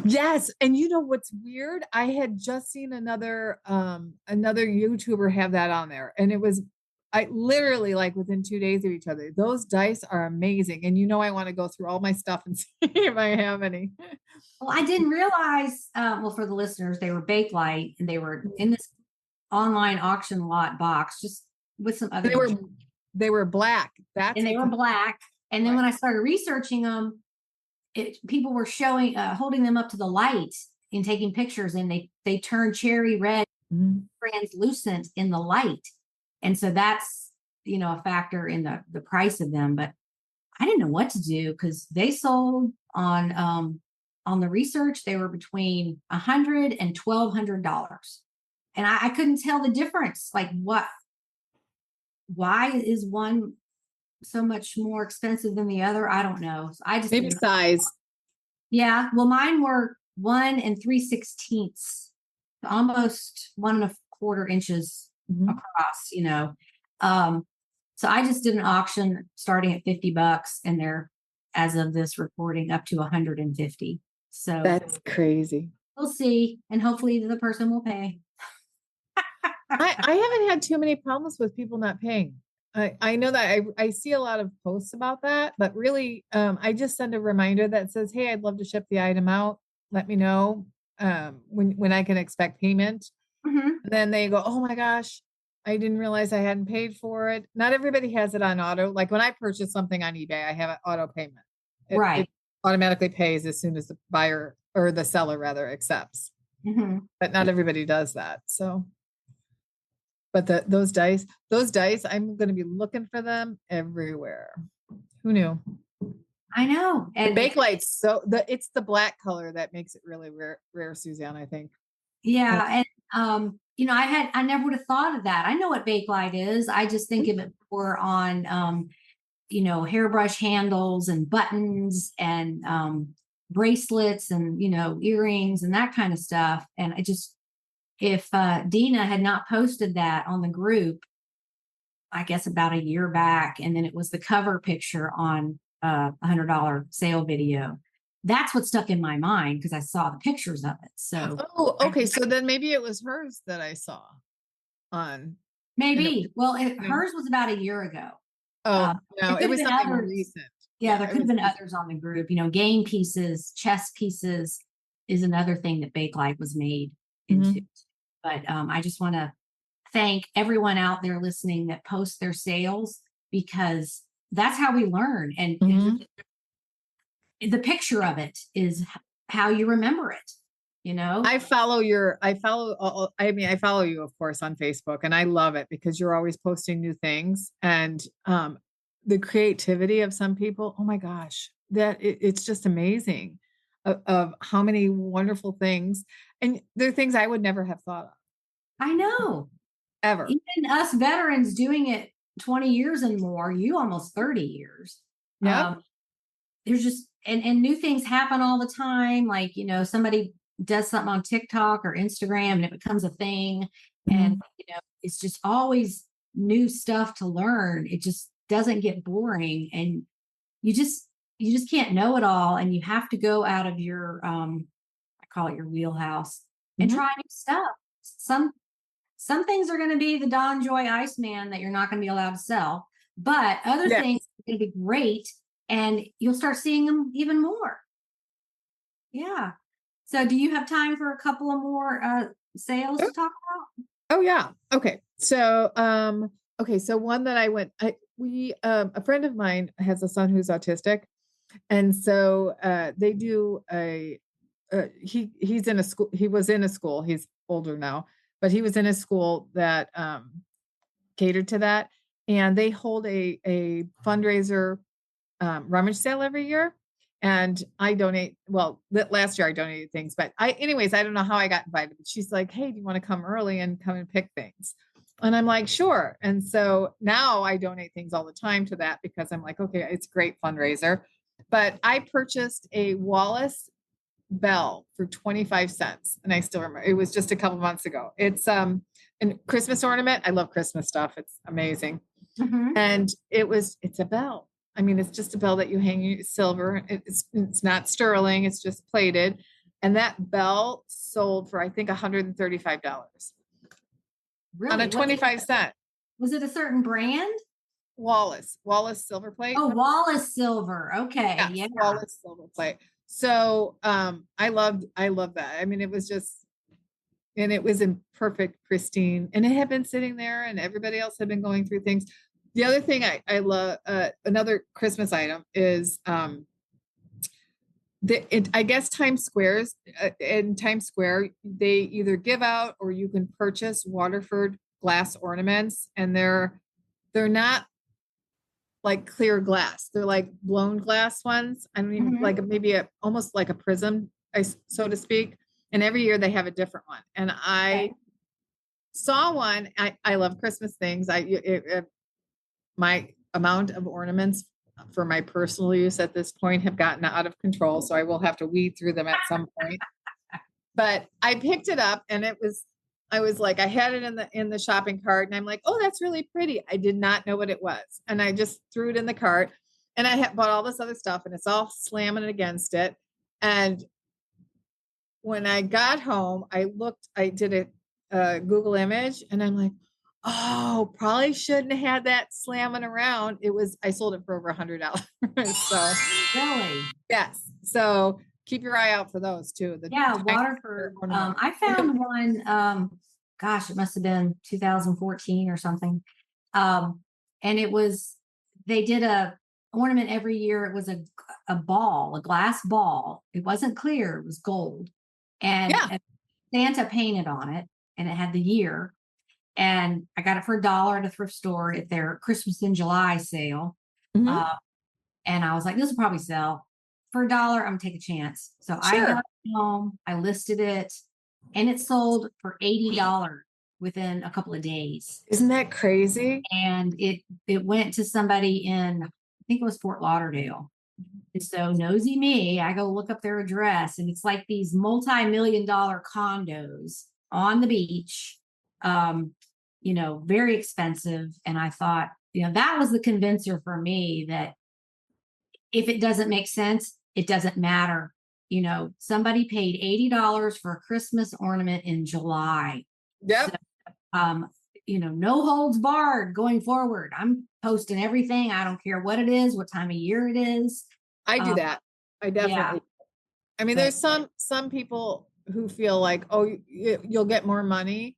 Yes. And you know what's weird? I had just seen another YouTuber have that on there, and I literally like within 2 days of each other. Those dice are amazing. And I want to go through all my stuff and see if I have any. Well, I didn't realize, for the listeners, they were Bakelite, and they were in this online auction lot box, just with some other. They were black. They were black. And then when I started researching them, people were holding them up to the light and taking pictures, and they turn cherry red, translucent in the light. And so that's, a factor in the price of them. But I didn't know what to do, because they sold on the research, they were between $100 and $1,200. And I couldn't tell the difference. Like why is one so much more expensive than the other? I don't know. So I just maybe size. Yeah. Well, mine were 1 3/16, almost 1 1/4 inches across, So I just did an auction starting at $50, and they're, as of this recording, up to 150. So that's crazy. We'll see. And hopefully the person will pay. I haven't had too many problems with people not paying. I know that I see a lot of posts about that, but really, I just send a reminder that says, "Hey, I'd love to ship the item out. Let me know when I can expect payment." Mhm. And then they go, "Oh my gosh, I didn't realize I hadn't paid for it." Not everybody has it on auto. Like when I purchase something on eBay, I have an auto payment. It Right. automatically pays as soon as the buyer or the seller rather accepts. Mhm. But not everybody does that. So, but those dice, I'm going to be looking for them everywhere. Who knew? I know. The And Bakelite's it's the black color that makes it really rare, Suzanne, I think. yeah, and I never would have thought of that. I know what Bakelite is. I just think of it more on hairbrush handles and buttons and bracelets and earrings and that kind of stuff. And I just if Dina had not posted that on the group, I guess about a year back, and then it was the cover picture on $100 sale video. That's what stuck in my mind because I saw the pictures of it. So Oh, okay. So then maybe it was hers that I saw on. maybe. Well, hers was about a year ago. Oh, no, it was something others. recent. Yeah, there could have been others on the group. Game pieces, chess pieces is another thing that Bakelite was made into. But I just want to thank everyone out there listening that posts their sales because that's how we learn. And the picture of it is how you remember it. I follow you, of course, on Facebook, and I love it because you're always posting new things and the creativity of some people. Oh my gosh, it's just amazing of how many wonderful things. And they're things I would never have thought of. I know. Ever. Even us veterans doing it 20 years and more, you almost 30 years. Yeah. There's just, and new things happen all the time. Like, somebody does something on TikTok or Instagram and it becomes a thing. And, it's just always new stuff to learn. It just doesn't get boring. And you just can't know it all. And you have to go out of your, I call it your wheelhouse and try new stuff. Some things are going to be the Don Joy Iceman that you're not going to be allowed to sell, but other things are going to be great and you'll start seeing them even more. Yeah. So do you have time for a couple of more sales to talk about? Oh yeah. Okay. So, so one that a friend of mine has a son who's autistic. And so, they do he's in a school, he was in a school, he's older now, but he was in a school that, catered to that. And they hold a fundraiser, rummage sale every year. And I donate, last year I donated things, but I don't know how I got invited, but she's like, "Hey, do you want to come early and come and pick things?" And I'm like, "Sure." And so now I donate things all the time to that because I'm like, okay, it's a great fundraiser. But I purchased a Wallace bell for 25 cents. And I still remember it was just a couple months ago. It's a Christmas ornament. I love Christmas stuff. It's amazing. And it's a bell. I mean, it's just a bell that you hang silver. It's not sterling. It's just plated. And that bell sold for, I think, $135 really? on a 25-cent. Was it a certain brand? Wallace silver plate. Oh, Wallace silver. Okay. Yeah. Wallace silver plate. So, I loved that. I mean, it was in perfect pristine and it had been sitting there and everybody else had been going through things. The other thing I love, another Christmas item is, I guess Times Square, they either give out or you can purchase Waterford glass ornaments, and they're not like clear glass. They're like blown glass ones. I don't even like maybe almost like a prism, so to speak. And every year they have a different one. And I saw one. I love Christmas things. My amount of ornaments for my personal use at this point have gotten out of control. So I will have to weed through them at some point. But I picked it up and I was like, I had it in the shopping cart and I'm like, "Oh, that's really pretty." I did not know what it was. And I just threw it in the cart and I bought all this other stuff and it's all slamming against it. And when I got home, I did a Google image and I'm like, Oh, probably shouldn't have had that slamming around. I sold it for over $100. So Really? yes. So keep your eye out for those too. Yeah, Waterford. I found one, gosh, it must have been 2014 or something. And they did a ornament every year. It was a ball, a glass ball. It wasn't clear, it was gold. And Yeah. Santa painted on it, and it had the year. And I got it for $1 at a thrift store at their Christmas in July sale. Mhm. And I was like, this will probably sell for $1. I'm gonna take a chance. So I Sure. got it home, I listed it, and it sold for $80 within a couple of days. Isn't that crazy? And it went to somebody in, I think it was Fort Lauderdale. And so nosy me, I go look up their address, and it's like these multi-million-dollar condos on the beach. Very expensive. And I thought, that was the convincer for me that if it doesn't make sense, it doesn't matter. Somebody paid $80 for a Christmas ornament in July. Yep. So, no holds barred going forward. I'm posting everything. I don't care what it is, what time of year it is. I do that. I definitely. Yeah. I mean, there's some people who feel like, oh, you'll get more money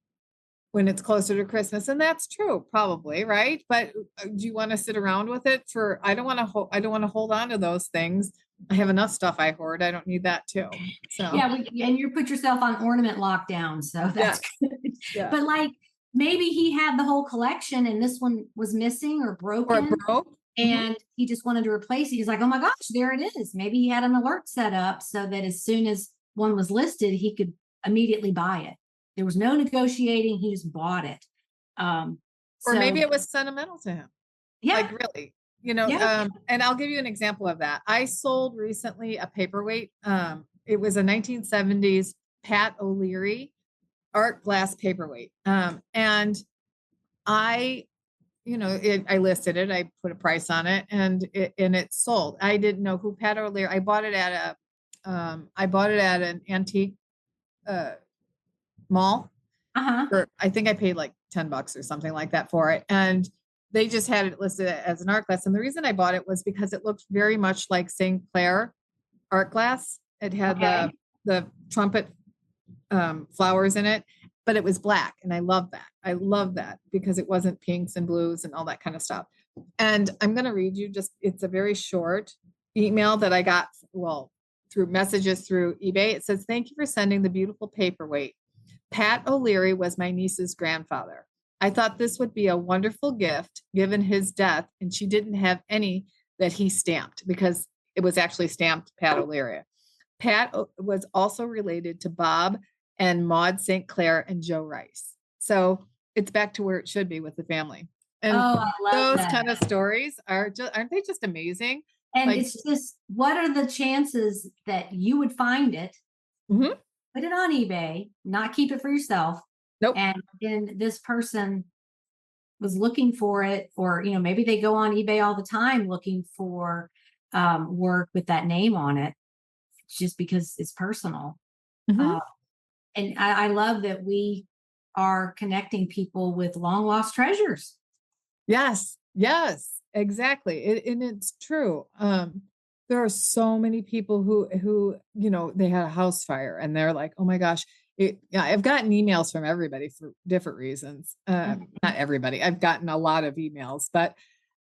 when it's closer to Christmas, and that's true, probably, right? But do you want to sit around with it for? I don't want to hold on to those things. I have enough stuff I hoard. I don't need that too. So yeah, and you put yourself on ornament lockdown, so that's good. Yeah. But like maybe he had the whole collection, and this one was missing or broken. Or broke. And he just wanted to replace it. He's like, oh my gosh, there it is. Maybe he had an alert set up so that as soon as one was listed, he could immediately buy it. There was no negotiating. He just bought it. Or maybe it was sentimental to him. Yeah. Like really, and I'll give you an example of that. I sold recently a paperweight. It was a 1970s Pat O'Leary art glass paperweight. And I listed it. I put a price on it, and it sold. I didn't know who Pat O'Leary. I bought it at an antique mall. I think I paid like $10 or something like that for it, and they just had it listed as an art glass. And the reason I bought it was because it looked very much like St. Clair art glass. It had the trumpet flowers in it, but it was black. And I love that. I love that because it wasn't pinks and blues and all that kind of stuff. And I'm going to read you it's a very short email that I got, through messages through eBay. It says, thank you for sending the beautiful paperweight. Pat O'Leary was my niece's grandfather. I thought this would be a wonderful gift given his death. And she didn't have any that he stamped because it was actually stamped Pat O'Leary. Pat was also related to Bob and Maud St. Clair and Joe Rice. So it's back to where it should be with the family. And I love those that. kind of stories aren't they just amazing? And it's just, what are the chances that you would find it, put it on eBay, not keep it for yourself? Nope. And then this person was looking for it, or, maybe they go on eBay all the time looking for work with that name on it, just because it's personal. And I love that we are connecting people with long lost treasures. Yes, exactly. And it's true. There are so many people who they had a house fire and they're like, oh my gosh. I've gotten emails from everybody for different reasons. Not everybody. I've gotten a lot of emails, but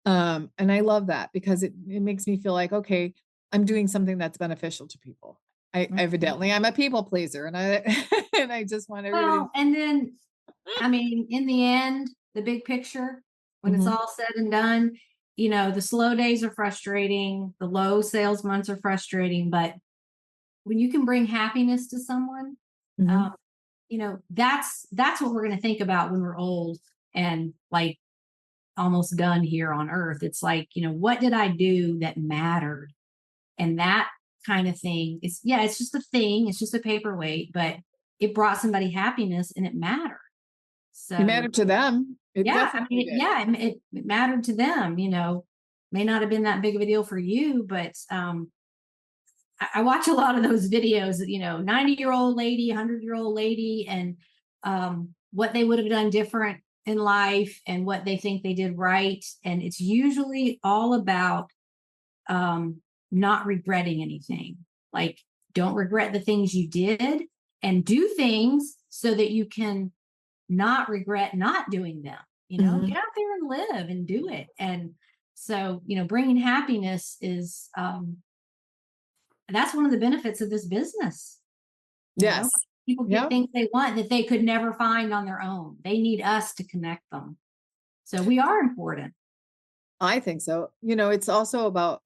and I love that because it makes me feel like, okay, I'm doing something that's beneficial to people. Evidently I'm a people pleaser, and I just want everybody. Well, and then, I mean, in the end, the big picture, when it's all said and done, the slow days are frustrating. The low sales months are frustrating, but when you can bring happiness to someone, that's what we're going to think about when we're old and like almost done here on earth. It's like, what did I do that mattered? And that kind of thing is, it's just a thing. It's just a paperweight, but it brought somebody happiness and it mattered. So it mattered to them. It mattered to them, may not have been that big of a deal for you, but I watch a lot of those videos, 90-year-old lady, 100-year-old lady, and what they would have done different in life and what they think they did right. And it's usually all about not regretting anything. Like, don't regret the things you did, and do things so that you can not regret not doing them. Mhm. Get out there and live and do it. And so, bringing happiness is, that's one of the benefits of this business. Yes. People get things they want that they could never find on their own. They need us to connect them. So we are important. I think so. It's also about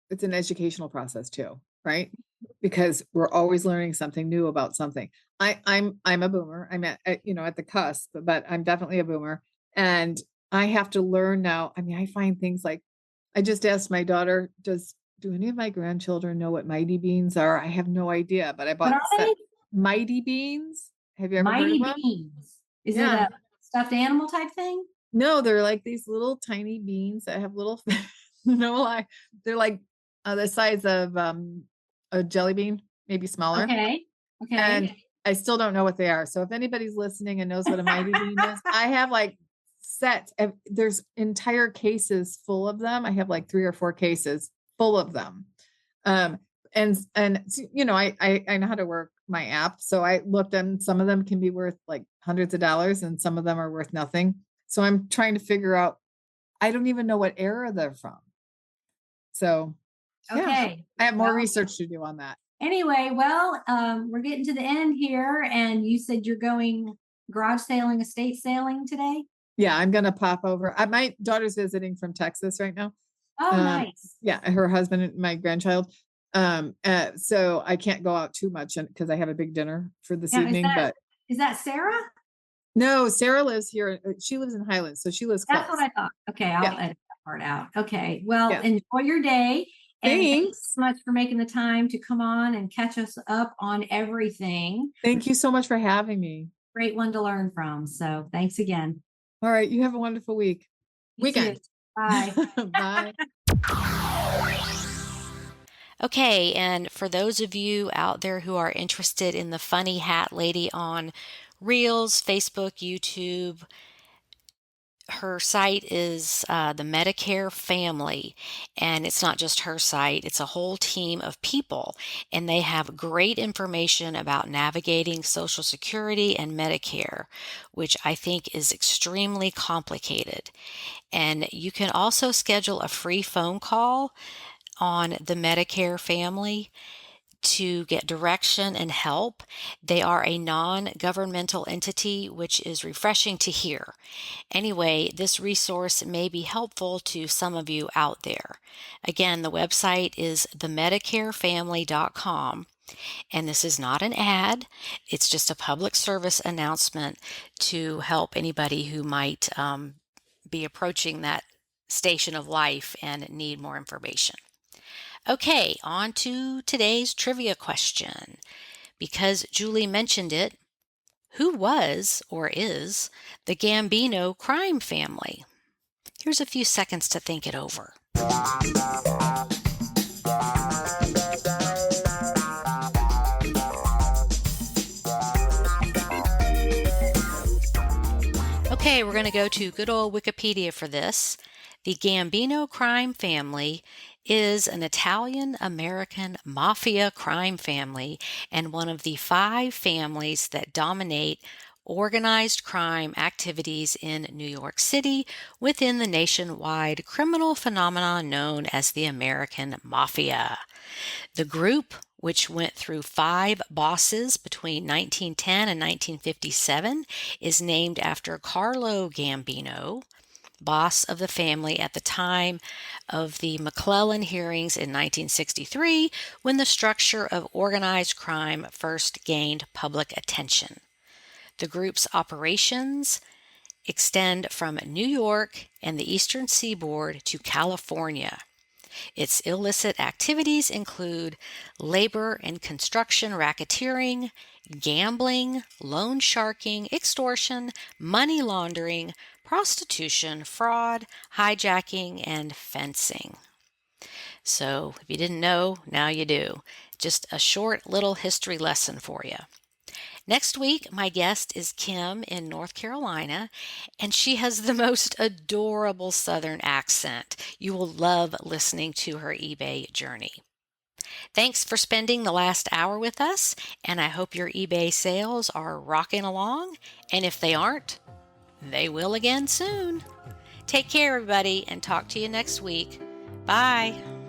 it's an educational process too, right? Because we're always learning something new about something. I'm a boomer. I'm at the cusp, but I'm definitely a boomer. And I have to learn now. I mean, I find things like, I just asked my daughter, do any of my grandchildren know what mighty beans are? I have no idea, but I What bought are they? mighty beans. Have you ever heard Mighty of them? beans. Is it Yeah. a stuffed animal type thing? No, they're like these little tiny beans that have little, no lie. They're like the size of a jelly bean, maybe smaller. Okay. And I still don't know what they are. So if anybody's listening and knows what a mighty bean is, I have like there's entire cases full of them. I have like 3 or 4 cases full of them. And I know how to work my app. So I looked, and some of them can be worth like hundreds of dollars and some of them are worth nothing. So I'm trying to figure out, I don't even know what era they're from. So Okay. I have more research to do on that. Anyway, we're getting to the end here, and you said you're going garage sailing, estate sailing today? Yeah, I'm going to pop over. My daughter's visiting from Texas right now. Oh, nice. Yeah, her husband and my grandchild. So I can't go out too much because I have a big dinner for this evening. Is that Sarah? No, Sarah lives here. She lives in Highlands, so she lives close. That's what I thought. Okay, I'll edit that part out. Okay, well, Yeah. enjoy your day. And Thanks. thanks so much for making the time to come on and catch us up on everything. Thank you so much for having me. Great one to learn from. So thanks again. All right, you have a wonderful weekend. Too. Bye. Bye. Okay, and for those of you out there who are interested in the funny hat lady on Reels, Facebook, YouTube, her site is the Medicare Family, and it's not just her site, it's a whole team of people, and they have great information about navigating Social Security and Medicare, which I think is extremely complicated. And you can also schedule a free phone call on the Medicare Family to get direction and help. They are a non-governmental entity, which is refreshing to hear. Anyway, this resource may be helpful to some of you out there. Again, the website is themedicarefamily.com. And this is not an ad. It's just a public service announcement to help anybody who might be approaching that station of life and need more information. Okay, on to today's trivia question. Because Julie mentioned it, who was or is the Gambino crime family? Here's a few seconds to think it over. Okay, we're going to go to good old Wikipedia for this. The Gambino crime family is an Italian-American mafia crime family and one of the 5 families that dominate organized crime activities in New York City within the nationwide criminal phenomenon known as the American Mafia. The group, which went through 5 bosses between 1910 and 1957, is named after Carlo Gambino, boss of the family at the time of the McClellan hearings in 1963, when the structure of organized crime first gained public attention. The group's operations extend from New York and the Eastern Seaboard to California. Its illicit activities include labor and construction racketeering, gambling, loan sharking, extortion, money laundering, prostitution, fraud, hijacking, and fencing. So, if you didn't know, now you do. Just a short little history lesson for you. Next week, my guest is Kim in North Carolina, and she has the most adorable Southern accent. You will love listening to her eBay journey. Thanks for spending the last hour with us, and I hope your eBay sales are rocking along, and if they aren't, they will again soon. Take care, everybody, and talk to you next week. Bye.